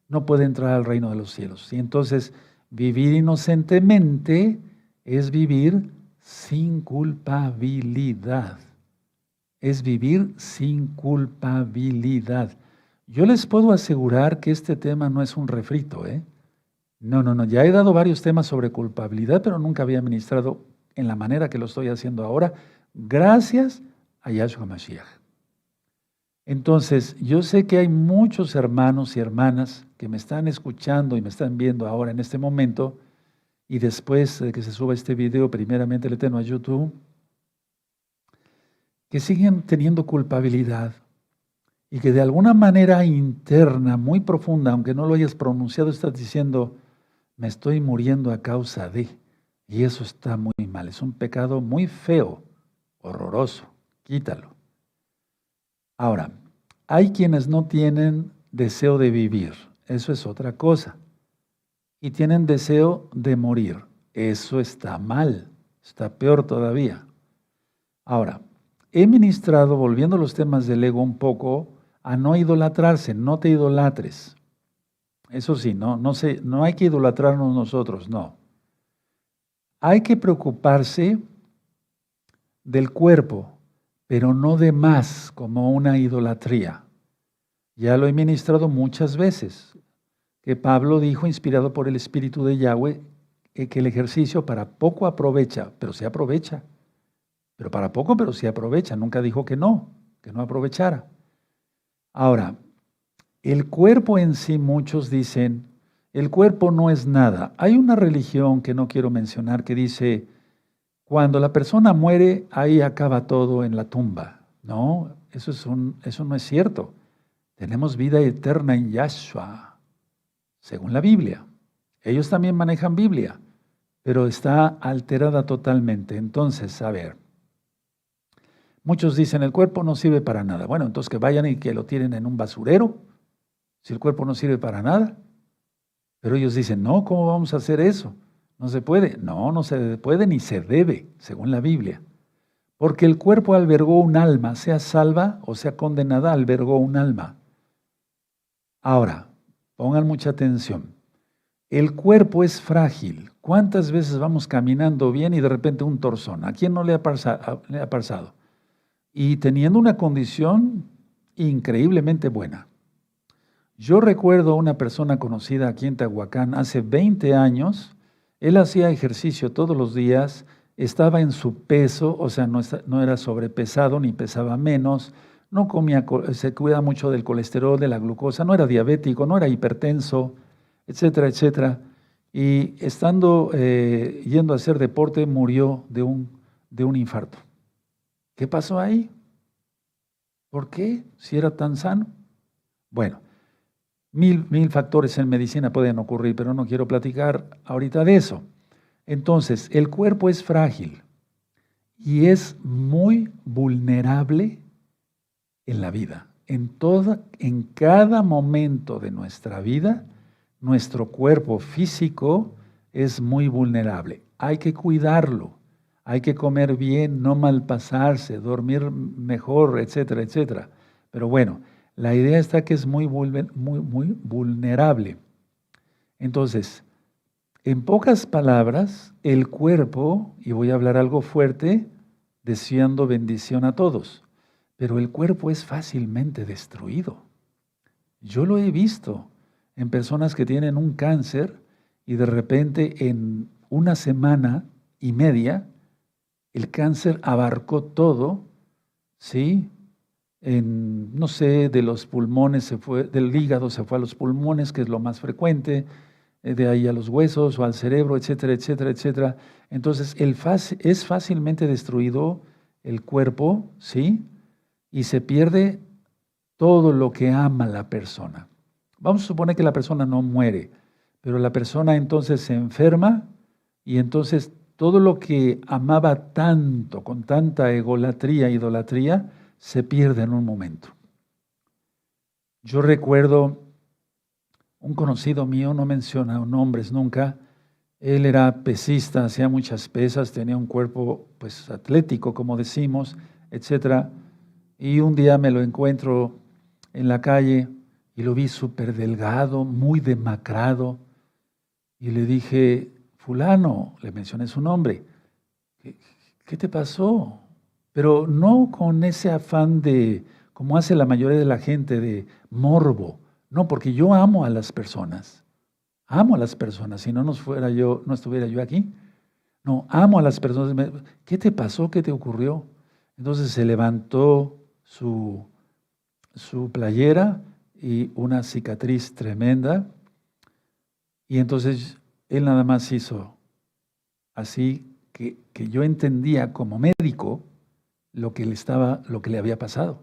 no puede entrar al reino de los cielos. Y entonces, vivir inocentemente es vivir sin culpabilidad. Es vivir sin culpabilidad. Yo les puedo asegurar que este tema no es un refrito, ¿eh? No. Ya he dado varios temas sobre culpabilidad, pero nunca había ministrado en la manera que lo estoy haciendo ahora, gracias a Yahshua Mashiach. Entonces, yo sé que hay muchos hermanos y hermanas que me están escuchando y me están viendo ahora en este momento, y después de que se suba este video, primeramente el Eterno a YouTube, que siguen teniendo culpabilidad y que de alguna manera interna, muy profunda, aunque no lo hayas pronunciado, estás diciendo, me estoy muriendo a causa de, y eso está muy mal, es un pecado muy feo, horroroso, quítalo. Ahora, hay quienes no tienen deseo de vivir, eso es otra cosa, y tienen deseo de morir, eso está mal, está peor todavía. Ahora, he ministrado, volviendo a los temas del ego un poco, a no idolatrarse, no te idolatres. Eso sí, no hay que idolatrarnos nosotros, no. Hay que preocuparse del cuerpo, pero no de más, como una idolatría. Ya lo he ministrado muchas veces, que Pablo dijo, inspirado por el Espíritu de Yahweh, que el ejercicio para poco aprovecha, pero se aprovecha. Pero para poco, pero se aprovecha. Nunca dijo que no aprovechara. Ahora, el cuerpo en sí, muchos dicen, el cuerpo no es nada. Hay una religión que no quiero mencionar que dice, cuando la persona muere, ahí acaba todo en la tumba. No, eso no es cierto. Tenemos vida eterna en Yahshua, según la Biblia. Ellos también manejan Biblia, pero está alterada totalmente. Entonces, a ver, muchos dicen, el cuerpo no sirve para nada. Bueno, entonces que vayan y que lo tiren en un basurero si el cuerpo no sirve para nada. Pero ellos dicen, no, ¿cómo vamos a hacer eso? No se puede. No, no se puede ni se debe, según la Biblia. Porque el cuerpo albergó un alma, sea salva o sea condenada, albergó un alma. Ahora, pongan mucha atención. El cuerpo es frágil. ¿Cuántas veces vamos caminando bien y de repente un torzón? ¿A quién no le ha pasado? Y teniendo una condición increíblemente buena. Yo recuerdo a una persona conocida aquí en Tehuacán hace 20 años. Él hacía ejercicio todos los días, estaba en su peso, o sea, no era sobrepesado ni pesaba menos, no comía, se cuida mucho del colesterol, de la glucosa, no era diabético, no era hipertenso, etcétera, etcétera. Y estando yendo a hacer deporte, murió de un infarto. ¿Qué pasó ahí? ¿Por qué? Si era tan sano. Bueno, mil factores en medicina pueden ocurrir, pero no quiero platicar ahorita de eso. Entonces, el cuerpo es frágil y es muy vulnerable en la vida. En cada momento de nuestra vida, nuestro cuerpo físico es muy vulnerable. Hay que cuidarlo, hay que comer bien, no malpasarse, dormir mejor, etcétera, etcétera. Pero bueno, la idea está que es muy vulnerable. Entonces, en pocas palabras, el cuerpo, y voy a hablar algo fuerte, deseando bendición a todos, pero el cuerpo es fácilmente destruido. Yo lo he visto en personas que tienen un cáncer y de repente en una semana y media el cáncer abarcó todo, ¿sí? No sé, de los pulmones se fue, del hígado se fue a los pulmones, que es lo más frecuente, de ahí a los huesos o al cerebro, etcétera, etcétera, etcétera. Entonces, es fácilmente destruido el cuerpo, ¿sí? Y se pierde todo lo que ama la persona. Vamos a suponer que la persona no muere, pero la persona entonces se enferma y entonces todo lo que amaba tanto, con tanta idolatría, se pierde en un momento. Yo recuerdo un conocido mío, no menciona nombres nunca, él era pesista, hacía muchas pesas, tenía un cuerpo pues atlético, como decimos, etcétera. Y un día me lo encuentro en la calle y lo vi súper delgado, muy demacrado. Y le dije, fulano, le mencioné su nombre, ¿qué te pasó? Pero no con ese afán de, como hace la mayoría de la gente, de morbo. No, porque yo amo a las personas. Amo a las personas. Si no, no estuviera yo aquí. No, amo a las personas. ¿Qué te pasó? ¿Qué te ocurrió? Entonces se levantó su playera y una cicatriz tremenda. Y entonces él nada más hizo así que yo entendía como médico lo que le había pasado.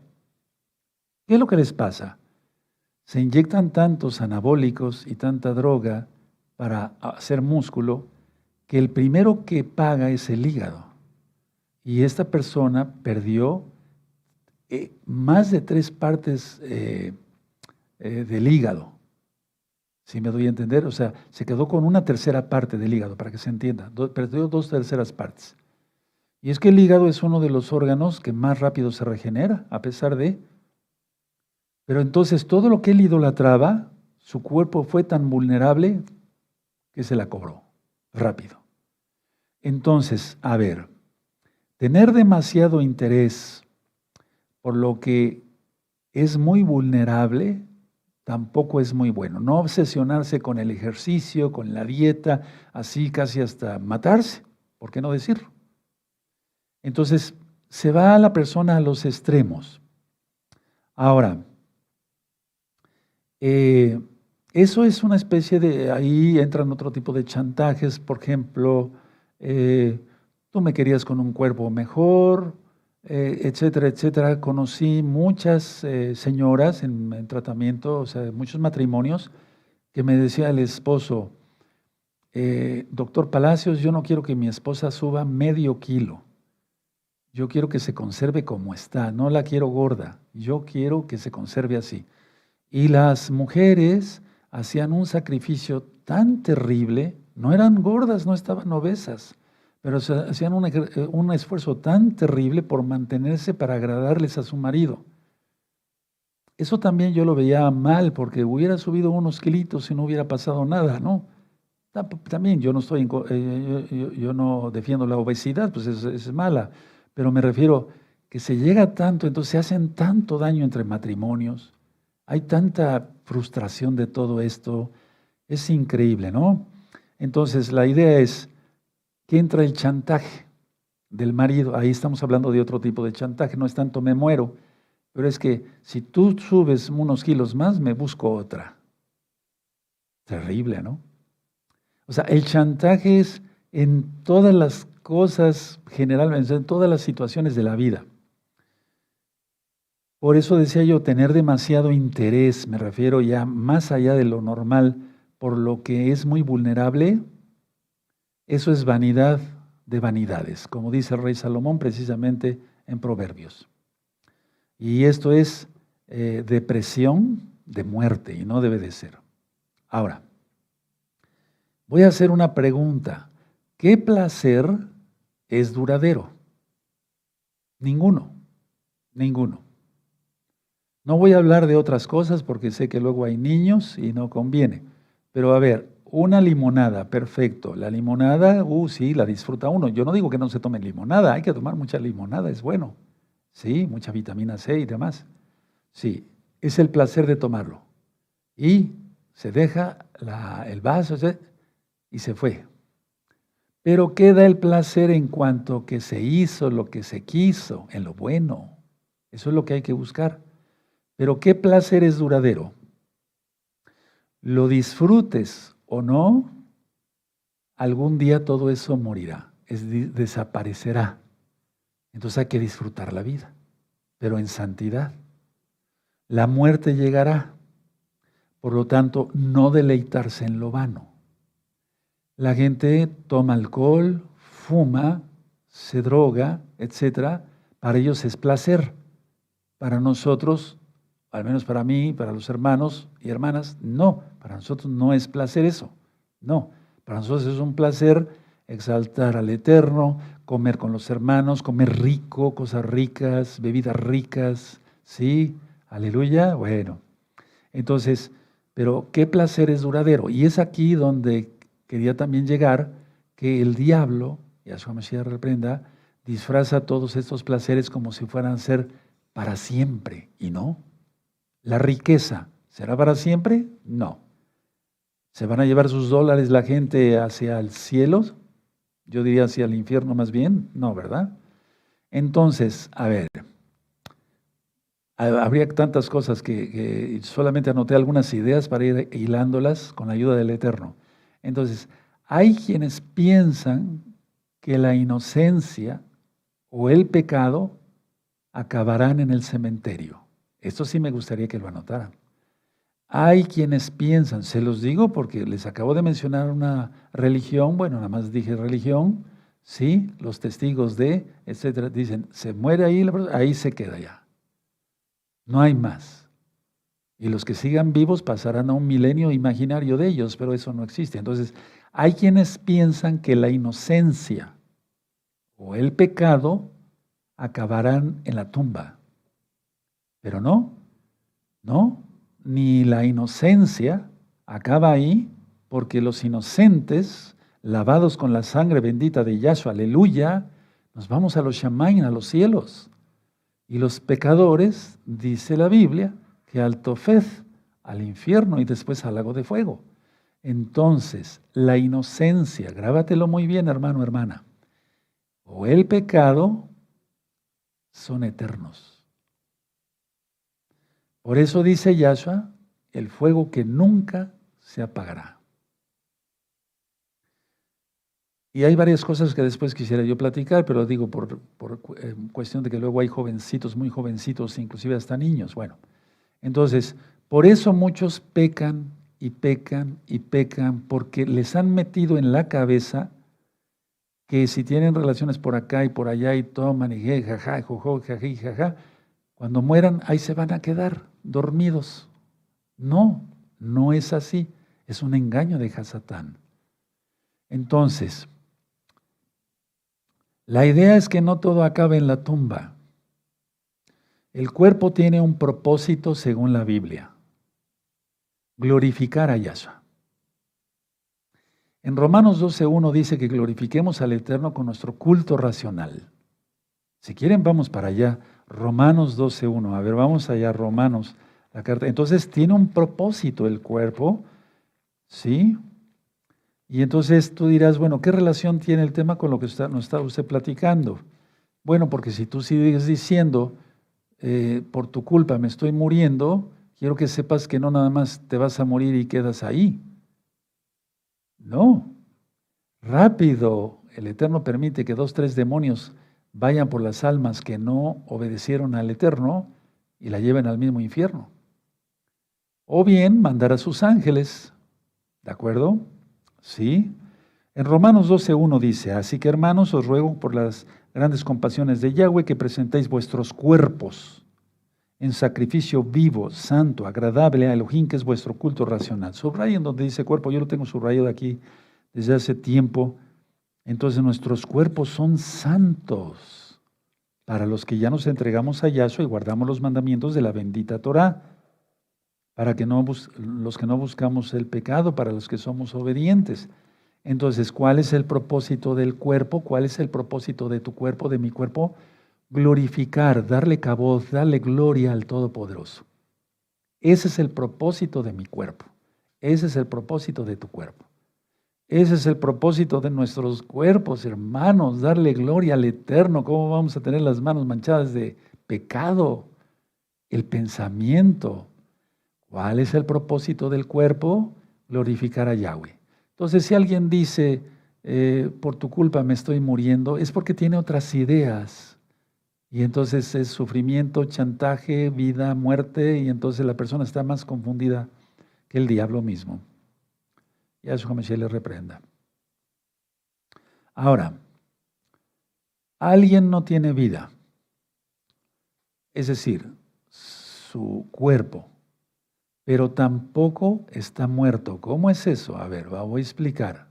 ¿Qué es lo que les pasa? Se inyectan tantos anabólicos y tanta droga para hacer músculo que el primero que paga es el hígado. Y esta persona perdió más de 3 partes del hígado. ¿Sí me doy a entender? O sea, se quedó con una tercera parte del hígado, para que se entienda. Perdió 2/3 partes. Y es que el hígado es uno de los órganos que más rápido se regenera, a pesar de... Pero entonces todo lo que él idolatraba, su cuerpo fue tan vulnerable que se la cobró rápido. Entonces, a ver, tener demasiado interés por lo que es muy vulnerable tampoco es muy bueno. No obsesionarse con el ejercicio, con la dieta, así casi hasta matarse, ¿por qué no decirlo? Entonces, se va a la persona a los extremos. Ahora, eso es una especie de, ahí entran otro tipo de chantajes, por ejemplo, tú me querías con un cuerpo mejor, etcétera, etcétera. Conocí muchas señoras en tratamiento, o sea, muchos matrimonios, que me decía el esposo, doctor Palacios, yo no quiero que mi esposa suba medio kilo. Yo quiero que se conserve como está, no la quiero gorda, yo quiero que se conserve así. Y las mujeres hacían un sacrificio tan terrible, no eran gordas, no estaban obesas, pero hacían un esfuerzo tan terrible por mantenerse para agradarles a su marido. Eso también yo lo veía mal, porque hubiera subido unos kilitos y no hubiera pasado nada, ¿no? También yo no estoy, yo no defiendo la obesidad, pues es mala, pero me refiero que se llega tanto, entonces se hacen tanto daño entre matrimonios, hay tanta frustración de todo esto, es increíble, ¿no? Entonces la idea es que entra el chantaje del marido, ahí estamos hablando de otro tipo de chantaje, no es tanto me muero, pero es que si tú subes unos kilos más, me busco otra. Terrible, ¿no? O sea, el chantaje es en todas las cosas, generalmente, en todas las situaciones de la vida. Por eso decía yo, tener demasiado interés, me refiero ya más allá de lo normal, por lo que es muy vulnerable, eso es vanidad de vanidades, como dice el rey Salomón precisamente en Proverbios. Y esto es depresión de muerte y no debe de ser. Ahora, voy a hacer una pregunta. ¿Qué placer es duradero? Ninguno, ninguno. No voy a hablar de otras cosas porque sé que luego hay niños y no conviene. Pero a ver, una limonada, perfecto. La limonada, sí, la disfruta uno. Yo no digo que no se tome limonada, hay que tomar mucha limonada, es bueno. Sí, mucha vitamina C y demás. Sí, es el placer de tomarlo. Y se deja el vaso y se fue. Pero queda el placer en cuanto que se hizo lo que se quiso, en lo bueno. Eso es lo que hay que buscar. Pero ¿qué placer es duradero? Lo disfrutes o no, algún día todo eso morirá, desaparecerá. Entonces hay que disfrutar la vida, pero en santidad. La muerte llegará, por lo tanto, no deleitarse en lo vano. La gente toma alcohol, fuma, se droga, etc. Para ellos es placer. Para nosotros, al menos para mí, para los hermanos y hermanas, no. Para nosotros no es placer eso. No. Para nosotros es un placer exaltar al Eterno, comer con los hermanos, comer rico, cosas ricas, bebidas ricas. ¿Sí? Aleluya. Bueno. Entonces, pero ¿qué placer es duradero? Y es aquí donde quería también llegar, que el diablo, Yahshua Mashiach reprenda, disfraza todos estos placeres como si fueran a ser para siempre, y no. La riqueza, ¿será para siempre? No. ¿Se van a llevar sus dólares la gente hacia el cielo? Yo diría hacia el infierno más bien. No, ¿verdad? Entonces, a ver, habría tantas cosas que solamente anoté algunas ideas para ir hilándolas con la ayuda del Eterno. Entonces, hay quienes piensan que la inocencia o el pecado acabarán en el cementerio. Esto sí me gustaría que lo anotaran. Hay quienes piensan, se los digo porque les acabo de mencionar una religión, bueno, nada más dije religión, sí, los testigos de, etcétera, dicen, se muere ahí, ahí se queda ya. No hay más. Y los que sigan vivos pasarán a un milenio imaginario de ellos, pero eso no existe. Entonces, hay quienes piensan que la inocencia o el pecado acabarán en la tumba. Pero no, ni la inocencia acaba ahí, porque los inocentes, lavados con la sangre bendita de Yahshua, aleluya, nos vamos a los Shamayim, a los cielos. Y los pecadores, dice la Biblia, que al Tofet, al infierno y después al lago de fuego. Entonces, la inocencia, grábatelo muy bien, hermano, hermana, o el pecado son eternos. Por eso dice Yahshua, el fuego que nunca se apagará. Y hay varias cosas que después quisiera yo platicar, pero digo por cuestión de que luego hay jovencitos, muy jovencitos, inclusive hasta niños. Bueno, entonces, por eso muchos pecan y pecan y pecan, porque les han metido en la cabeza que si tienen relaciones por acá y por allá y toman y jaja, jojo, jají, jaja, cuando mueran ahí se van a quedar dormidos. No, no es así. Es un engaño de Hasatán. Entonces, la idea es que no todo acabe en la tumba. El cuerpo tiene un propósito según la Biblia: glorificar a Yahshua. En Romanos 12:1 dice que glorifiquemos al Eterno con nuestro culto racional. Si quieren, vamos para allá. Romanos 12:1. A ver, vamos allá, Romanos, la carta. Entonces, tiene un propósito el cuerpo, ¿sí? Y entonces tú dirás, bueno, ¿qué relación tiene el tema con lo que nos está usted platicando? Bueno, porque si tú sigues diciendo, por tu culpa me estoy muriendo, quiero que sepas que no nada más te vas a morir y quedas ahí. No. Rápido, el Eterno permite que 2, 3 demonios vayan por las almas que no obedecieron al Eterno y la lleven al mismo infierno. O bien mandar a sus ángeles, ¿de acuerdo? Sí. En Romanos 12:1 dice, así que hermanos, os ruego por las grandes compasiones de Yahweh que presentéis vuestros cuerpos en sacrificio vivo, santo, agradable a Elohim, que es vuestro culto racional. Subrayen donde dice cuerpo, yo lo tengo subrayado aquí desde hace tiempo. Entonces nuestros cuerpos son santos para los que ya nos entregamos a Yahshua y guardamos los mandamientos de la bendita Torah, para que los que no buscamos el pecado, para los que somos obedientes. Entonces, ¿cuál es el propósito del cuerpo? ¿Cuál es el propósito de tu cuerpo, de mi cuerpo? Glorificar, darle caboz, darle gloria al Todopoderoso. Ese es el propósito de mi cuerpo. Ese es el propósito de tu cuerpo. Ese es el propósito de nuestros cuerpos, hermanos, darle gloria al Eterno. ¿Cómo vamos a tener las manos manchadas de pecado? El pensamiento. ¿Cuál es el propósito del cuerpo? Glorificar a Yahweh. Entonces, si alguien dice, por tu culpa me estoy muriendo, es porque tiene otras ideas. Y entonces es sufrimiento, chantaje, vida, muerte, y entonces la persona está más confundida que el diablo mismo. Yahshua HaMashiach le reprenda. Ahora, alguien no tiene vida, es decir, su cuerpo, pero tampoco está muerto. ¿Cómo es eso? A ver, voy a explicar.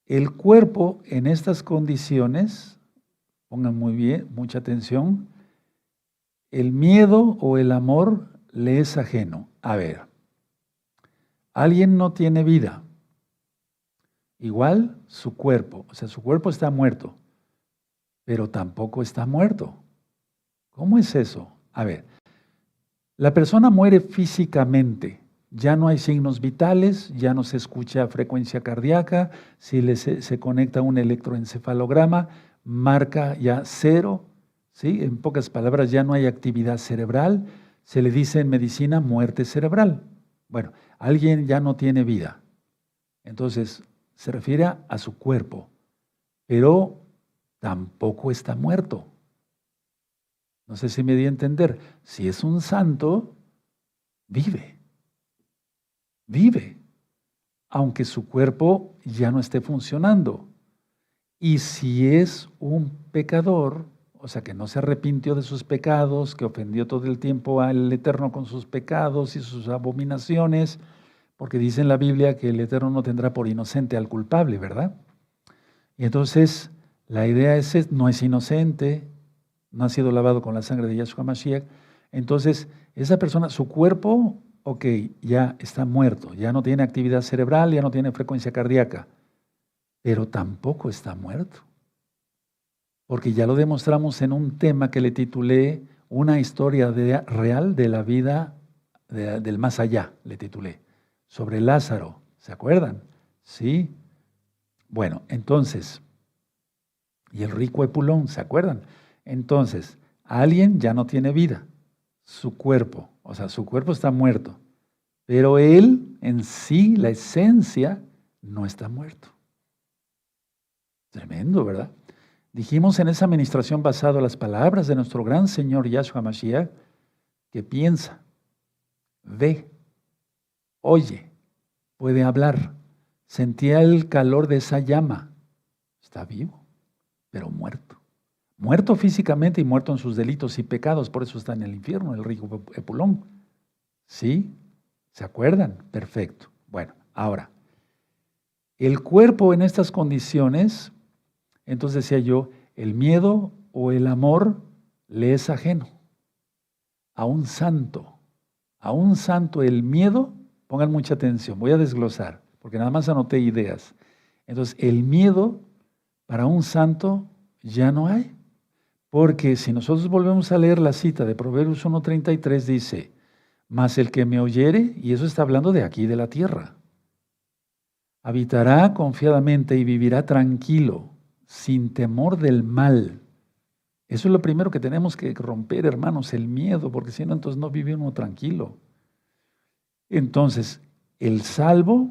El cuerpo en estas condiciones, pongan muy bien, mucha atención, el miedo o el amor le es ajeno. A ver, alguien no tiene vida. Igual su cuerpo, o sea, su cuerpo está muerto, pero tampoco está muerto. ¿Cómo es eso? A ver, la persona muere físicamente, ya no hay signos vitales, ya no se escucha frecuencia cardíaca, si se conecta un electroencefalograma, marca ya 0, ¿sí? En pocas palabras, ya no hay actividad cerebral, se le dice en medicina muerte cerebral. Bueno, alguien ya no tiene vida, entonces se refiere a su cuerpo, pero tampoco está muerto. No sé si me di a entender. Si es un santo, vive, aunque su cuerpo ya no esté funcionando. Y si es un pecador, o sea, que no se arrepintió de sus pecados, que ofendió todo el tiempo al Eterno con sus pecados y sus abominaciones, porque dice en la Biblia que el Eterno no tendrá por inocente al culpable, ¿verdad? Y entonces la idea es, no es inocente, no ha sido lavado con la sangre de Yahshua Mashiach. Entonces, esa persona, su cuerpo, ok, ya está muerto, ya no tiene actividad cerebral, ya no tiene frecuencia cardíaca, pero tampoco está muerto. Porque ya lo demostramos en un tema que le titulé Una historia real de la vida del más allá, le titulé, sobre Lázaro. ¿Se acuerdan? Sí. Bueno, entonces, y el rico Epulón, ¿se acuerdan? Entonces, alguien ya no tiene vida, su cuerpo, o sea, su cuerpo está muerto, pero él en sí, la esencia, no está muerto. Tremendo, ¿verdad? Dijimos en esa administración basado en las palabras de nuestro gran Señor Yahshua Mashiach, que piensa, ve, oye, puede hablar, sentía el calor de esa llama, está vivo, pero muerto. Muerto físicamente y muerto en sus delitos y pecados, por eso está en el infierno, el rico Epulón. ¿Sí? ¿Se acuerdan? Perfecto. Bueno, ahora, el cuerpo en estas condiciones, entonces decía yo, el miedo o el amor le es ajeno a un santo. A un santo el miedo, pongan mucha atención, voy a desglosar, porque nada más anoté ideas. Entonces, el miedo para un santo ya no hay, porque si nosotros volvemos a leer la cita de Proverbios 1:33, dice, mas el que me oyere, y eso está hablando de aquí, de la tierra, habitará confiadamente y vivirá tranquilo, sin temor del mal. Eso es lo primero que tenemos que romper, hermanos, el miedo, porque si no, entonces no vive uno tranquilo. Entonces, el salvo,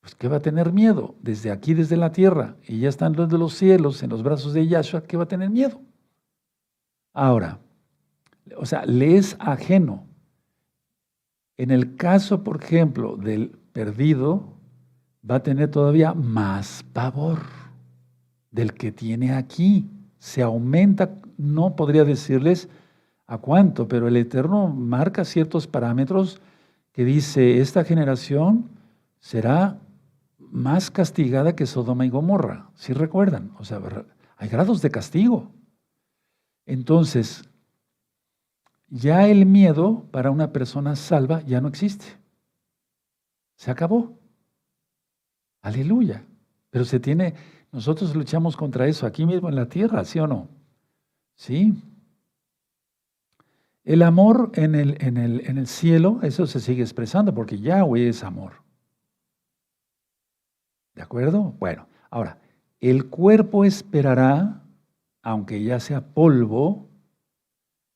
pues ¿qué va a tener miedo? Desde aquí, desde la tierra, y ya están los de los cielos, en los brazos de Yahshua, ¿qué va a tener miedo? Ahora, o sea, le es ajeno. En el caso, por ejemplo, del perdido, va a tener todavía más pavor del que tiene aquí. Se aumenta, no podría decirles a cuánto, pero el Eterno marca ciertos parámetros que dice, esta generación será más castigada que Sodoma y Gomorra. ¿Sí recuerdan? O sea, hay grados de castigo. Entonces, ya el miedo para una persona salva ya no existe. Se acabó. Aleluya. Pero nosotros luchamos contra eso aquí mismo en la tierra, ¿sí o no? Sí. El amor en el cielo, eso se sigue expresando porque Yahweh es amor. ¿De acuerdo? Bueno, ahora, el cuerpo esperará, aunque ya sea polvo,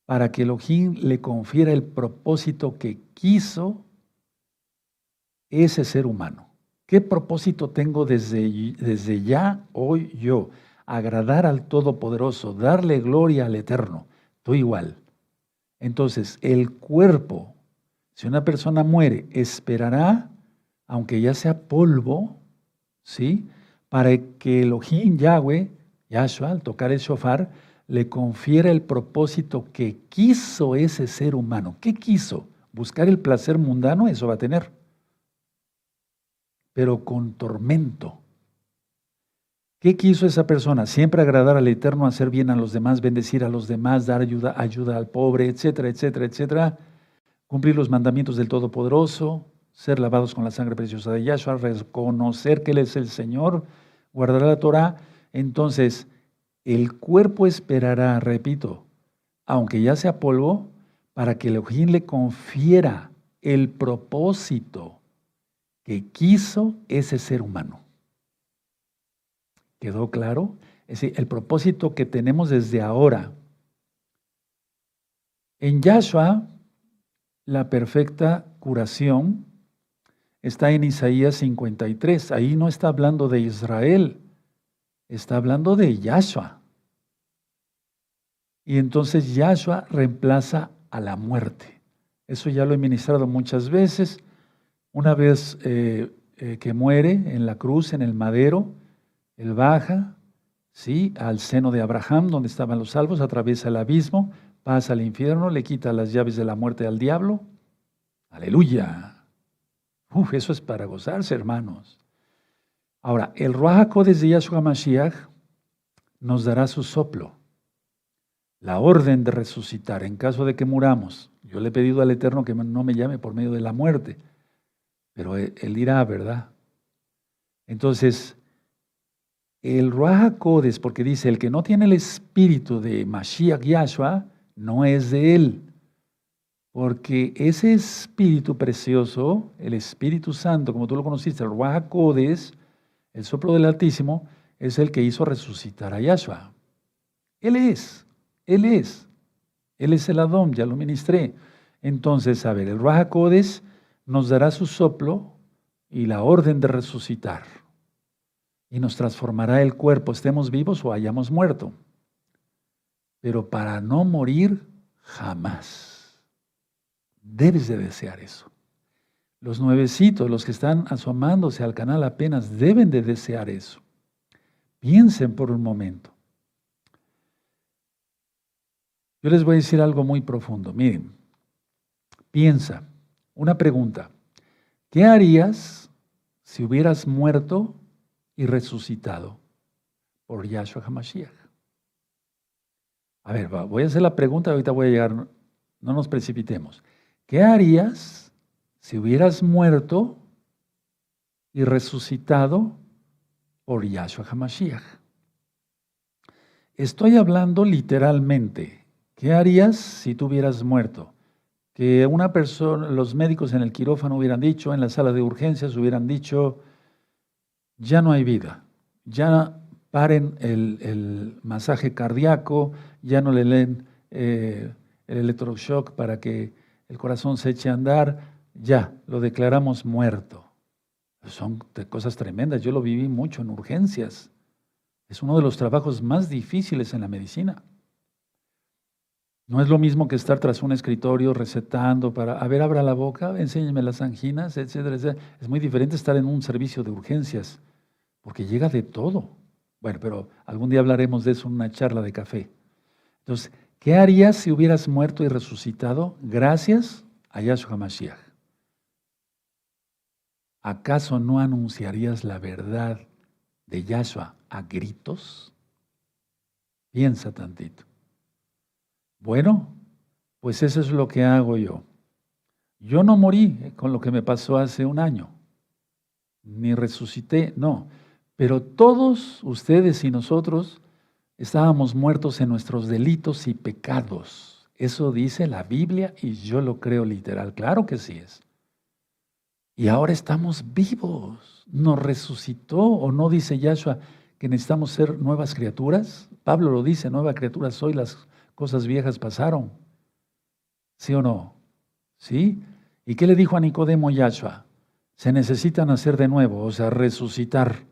para que Elohim le confiera el propósito que quiso ese ser humano. ¿Qué propósito tengo desde ya, hoy yo? Agradar al Todopoderoso, darle gloria al Eterno. Tú igual. Entonces, el cuerpo, si una persona muere, esperará, aunque ya sea polvo, ¿sí? Para que Elohim, Yahweh, Yahshua, al tocar el shofar, le confiera el propósito que quiso ese ser humano. ¿Qué quiso? Buscar el placer mundano, eso va a tener, pero con tormento. ¿Qué quiso esa persona? Siempre agradar al Eterno, hacer bien a los demás, bendecir a los demás, dar ayuda al pobre, etcétera, etcétera, etcétera. Cumplir los mandamientos del Todopoderoso, ser lavados con la sangre preciosa de Yahshua, reconocer que Él es el Señor, guardar la Torah. Entonces, el cuerpo esperará, repito, aunque ya sea polvo, para que Elohim le confiera el propósito que quiso ese ser humano. ¿Quedó claro? Es decir, el propósito que tenemos desde ahora. En Yahshua, la perfecta curación está en Isaías 53. Ahí no está hablando de Israel, está hablando de Yahshua. Y entonces Yahshua reemplaza a la muerte. Eso ya lo he ministrado muchas veces. Una vez que muere en la cruz, en el madero, Él baja, ¿sí?, al seno de Abraham, donde estaban los salvos, atraviesa el abismo, pasa al infierno, le quita las llaves de la muerte al diablo. ¡Aleluya! Eso es para gozarse, hermanos. Ahora, el Ruach HaKodesh de Yahshua Mashiach nos dará su soplo, la orden de resucitar en caso de que muramos. Yo le he pedido al Eterno que no me llame por medio de la muerte, pero Él dirá, ¿verdad? Entonces, el Ruach HaKodesh, porque dice, el que no tiene el espíritu de Mashiach Yahshua, no es de Él. Porque ese espíritu precioso, el Espíritu Santo, como tú lo conociste, el Ruach HaKodesh, el soplo del Altísimo, es el que hizo resucitar a Yahshua. Él es el Adón, ya lo ministré. Entonces, a ver, el Ruach HaKodesh nos dará su soplo y la orden de resucitar. Y nos transformará el cuerpo, estemos vivos o hayamos muerto. Pero para no morir jamás. Debes de desear eso. Los nuevecitos, los que están asomándose al canal apenas, deben de desear eso. Piensen por un momento. Yo les voy a decir algo muy profundo. Miren, piensa, Una pregunta. ¿Qué harías si hubieras muerto y resucitado por Yahshua HaMashiach? A ver, voy a hacer la pregunta, ahorita voy a llegar, no nos precipitemos. ¿Qué harías si hubieras muerto y resucitado por Yahshua HaMashiach? Estoy hablando literalmente. ¿Qué harías si tú hubieras muerto? Que una persona, los médicos en el quirófano hubieran dicho, en la sala de urgencias hubieran dicho, ya no hay vida, ya paren el masaje cardíaco, ya no le leen el electroshock para que el corazón se eche a andar, ya, lo declaramos muerto. Son cosas tremendas, yo lo viví mucho en urgencias. Es uno de los trabajos más difíciles en la medicina. No es lo mismo que estar tras un escritorio recetando para, a ver, abra la boca, enséñeme las anginas, etcétera, etcétera. Es muy diferente estar en un servicio de urgencias, porque llega de todo. Bueno, pero algún día hablaremos de eso en una charla de café. Entonces, ¿qué harías si hubieras muerto y resucitado gracias a Yahshua HaMashiach? ¿Acaso no anunciarías la verdad de Yahshua a gritos? Piensa tantito. Bueno, pues eso es lo que hago yo. Yo no morí con lo que me pasó hace un año, ni resucité, no. Pero todos ustedes y nosotros estábamos muertos en nuestros delitos y pecados. Eso dice la Biblia y yo lo creo literal. Claro que sí es. Y ahora estamos vivos. ¿Nos resucitó o no dice Yahshua que necesitamos ser nuevas criaturas? Pablo lo dice, nueva criatura soy, las cosas viejas pasaron. ¿Sí o no? ¿Sí? ¿Y qué le dijo a Nicodemo Yahshua? Se necesita nacer de nuevo, o sea, resucitar.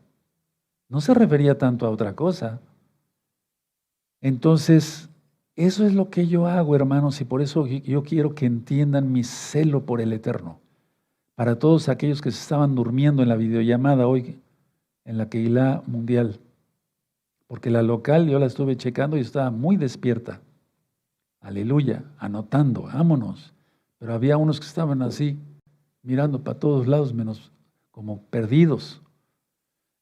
No se refería tanto a otra cosa. Entonces, eso es lo que yo hago, hermanos, y por eso yo quiero que entiendan mi celo por el Eterno. Para todos aquellos que se estaban durmiendo en la videollamada hoy, en la Keilah Mundial. Porque la local yo la estuve checando y estaba muy despierta. Aleluya, anotando, vámonos. Pero había unos que estaban así, mirando para todos lados, menos como perdidos.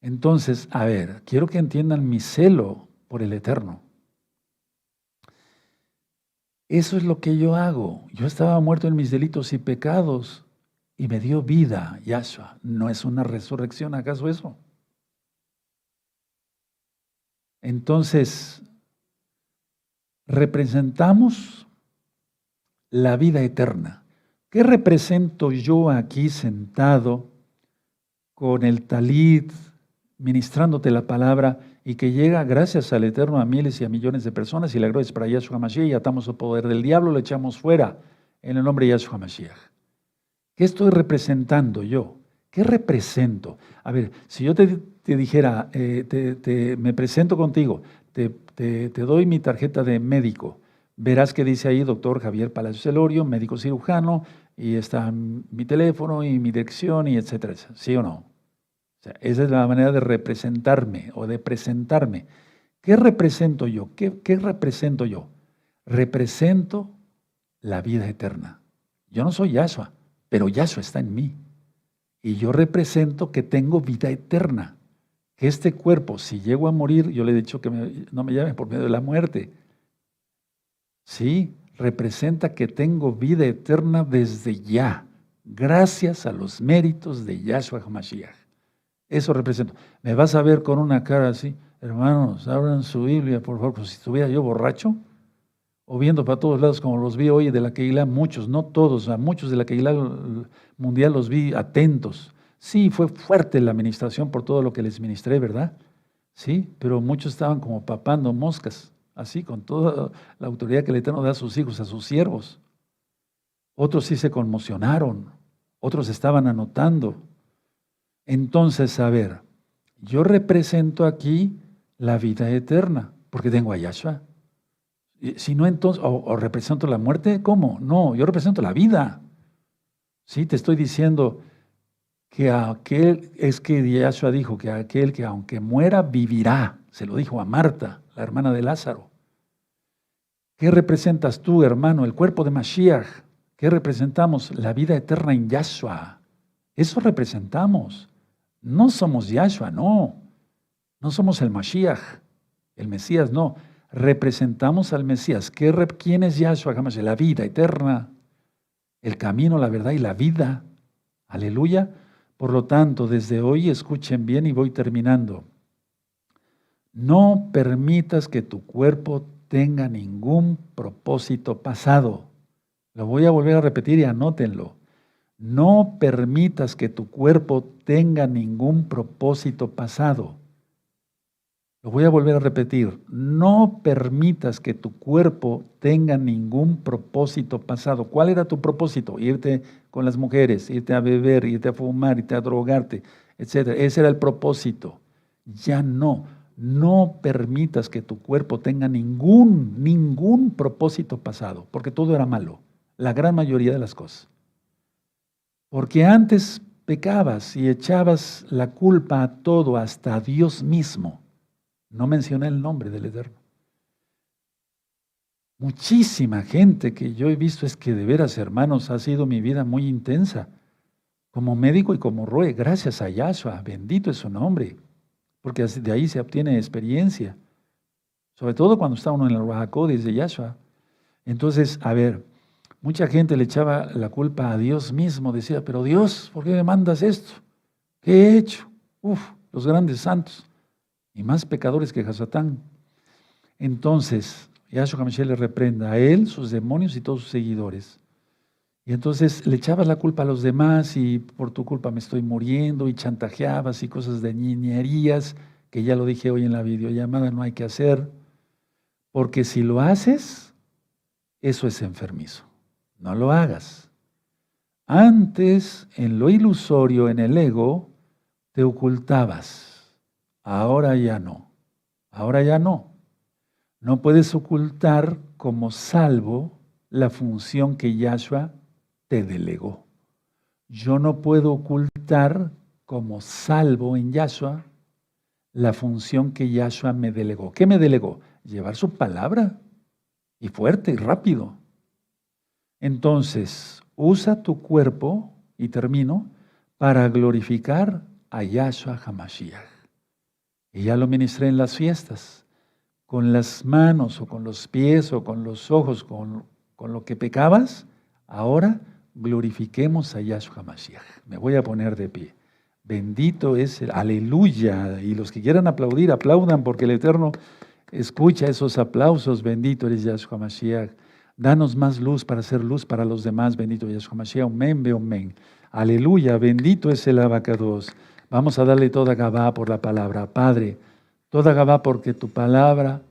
Entonces, a ver, quiero que entiendan mi celo por el Eterno. Eso es lo que yo hago. Yo estaba muerto en mis delitos y pecados y me dio vida, Yahshua. ¿No es una resurrección acaso eso? Entonces, representamos la vida eterna. ¿Qué represento yo aquí sentado con el talit, ministrándote la palabra y que llega gracias al Eterno a miles y a millones de personas y la gloria es para Yahshua HaMashiach y atamos el poder del diablo, lo echamos fuera en el nombre de Yahshua HaMashiach? ¿Qué estoy representando yo? ¿Qué represento? A ver, si yo te dijera, me presento contigo, te doy mi tarjeta de médico, verás que dice ahí doctor Javier Palacios Elorio, médico cirujano, y está mi teléfono y mi dirección y etcétera, ¿sí o no? O sea, esa es la manera de representarme o de presentarme. ¿Qué represento yo? ¿Qué represento yo? Represento la vida eterna. Yo no soy Yahshua, pero Yahshua está en mí. Y yo represento que tengo vida eterna. Que este cuerpo, si llego a morir, yo le he dicho que no me llame por medio de la muerte. Sí, representa que tengo vida eterna desde ya, gracias a los méritos de Yahshua HaMashiach. Eso represento. Me vas a ver con una cara así, hermanos, abran su Biblia, por favor, como si estuviera yo borracho, o viendo para todos lados como los vi hoy de la Keilah, muchos, no todos, a muchos de la Keilah Mundial los vi atentos. Sí, fue fuerte la administración por todo lo que les ministré, ¿verdad? Sí, pero muchos estaban como papando moscas, así, con toda la autoridad que el Eterno da a sus hijos, a sus siervos. Otros sí se conmocionaron, otros estaban anotando. Entonces, a ver, yo represento aquí la vida eterna, porque tengo a Yahshua. Si no, entonces, o represento la muerte, ¿cómo? No, yo represento la vida. Sí, te estoy diciendo que es que Yahshua dijo que aquel que aunque muera, vivirá. Se lo dijo a Marta, la hermana de Lázaro. ¿Qué representas tú, hermano? El cuerpo de Mashiach. ¿Qué representamos? La vida eterna en Yahshua. Eso representamos. No somos Yahshua, no. No somos el Mashiach, el Mesías, no. Representamos al Mesías. ¿Quién es Yahshua HaMashiach? La vida eterna, el camino, la verdad y la vida. Aleluya. Por lo tanto, desde hoy escuchen bien y voy terminando. No permitas que tu cuerpo tenga ningún propósito pasado. Lo voy a volver a repetir y anótenlo. No permitas que tu cuerpo tenga ningún propósito pasado. Lo voy a volver a repetir. No permitas que tu cuerpo tenga ningún propósito pasado. ¿Cuál era tu propósito? Irte con las mujeres, irte a beber, irte a fumar, irte a drogarte, etc. Ese era el propósito. Ya no. No permitas que tu cuerpo tenga ningún propósito pasado, porque todo era malo, la gran mayoría de las cosas. Porque antes pecabas y echabas la culpa a todo, hasta a Dios mismo. No mencioné el nombre del Eterno. Muchísima gente que yo he visto, es que de veras, hermanos, ha sido mi vida muy intensa, como médico y como roe, gracias a Yahshua, bendito es su nombre. Porque de ahí se obtiene experiencia. Sobre todo cuando está uno en el Ruach HaKodesh de Yahshua. Entonces, a ver, mucha gente le echaba la culpa a Dios mismo. Decía, pero Dios, ¿por qué me mandas esto? ¿Qué he hecho? Los grandes santos. Y más pecadores que Hasatán. Entonces, Yahshua HaMashiach le reprenda a él, sus demonios y todos sus seguidores. Y entonces le echabas la culpa a los demás y por tu culpa me estoy muriendo y chantajeabas y cosas de niñerías, que ya lo dije hoy en la videollamada, no hay que hacer, porque si lo haces, eso es enfermizo. No lo hagas. Antes, en lo ilusorio, en el ego, te ocultabas. Ahora ya no. Ahora ya no. No puedes ocultar como salvo la función que Yahshua te delegó. Yo no puedo ocultar como salvo en Yahshua la función que Yahshua me delegó. ¿Qué me delegó? Llevar su palabra, y fuerte y rápido. Entonces, usa tu cuerpo, y termino, para glorificar a Yahshua HaMashiach. Y ya lo ministré en las fiestas, con las manos o con los pies o con los ojos, con lo que pecabas. Ahora glorifiquemos a Yahshua HaMashiach. Me voy a poner de pie. Bendito es el aleluya. Y los que quieran aplaudir, aplaudan, porque el Eterno escucha esos aplausos. Bendito eres Yahshua HaMashiach. Danos más luz para hacer luz para los demás. Bendito Yahshua HaMashiach. Amén, amén. Aleluya. Bendito es el Abacados. Vamos a darle toda Gabá por la palabra. Padre, toda Gabá porque tu palabra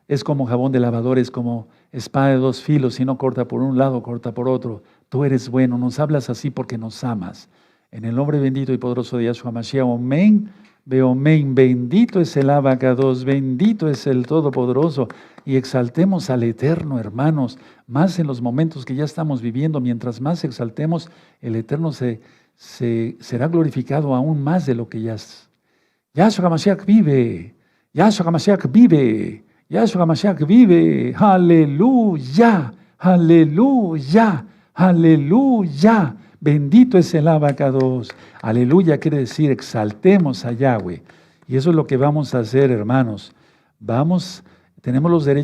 es como jabón de lavador, es como espada de dos filos, si no corta por un lado, corta por otro. Tú eres bueno, nos hablas así porque nos amas. En el nombre bendito y poderoso de Yahshua HaMashiach, amén, amén. Bendito es el Abacados, bendito es el Todopoderoso. Y exaltemos al Eterno, hermanos, más en los momentos que ya estamos viviendo. Mientras más exaltemos, el Eterno será glorificado aún más de lo que ya es. Yahshua HaMashiach vive, Yahshua HaMashiach vive. Yahshua HaMashiach vive, aleluya, aleluya, aleluya. Bendito es el Abacados. Aleluya quiere decir exaltemos a Yahweh. Y eso es lo que vamos a hacer, hermanos. Tenemos los derechos.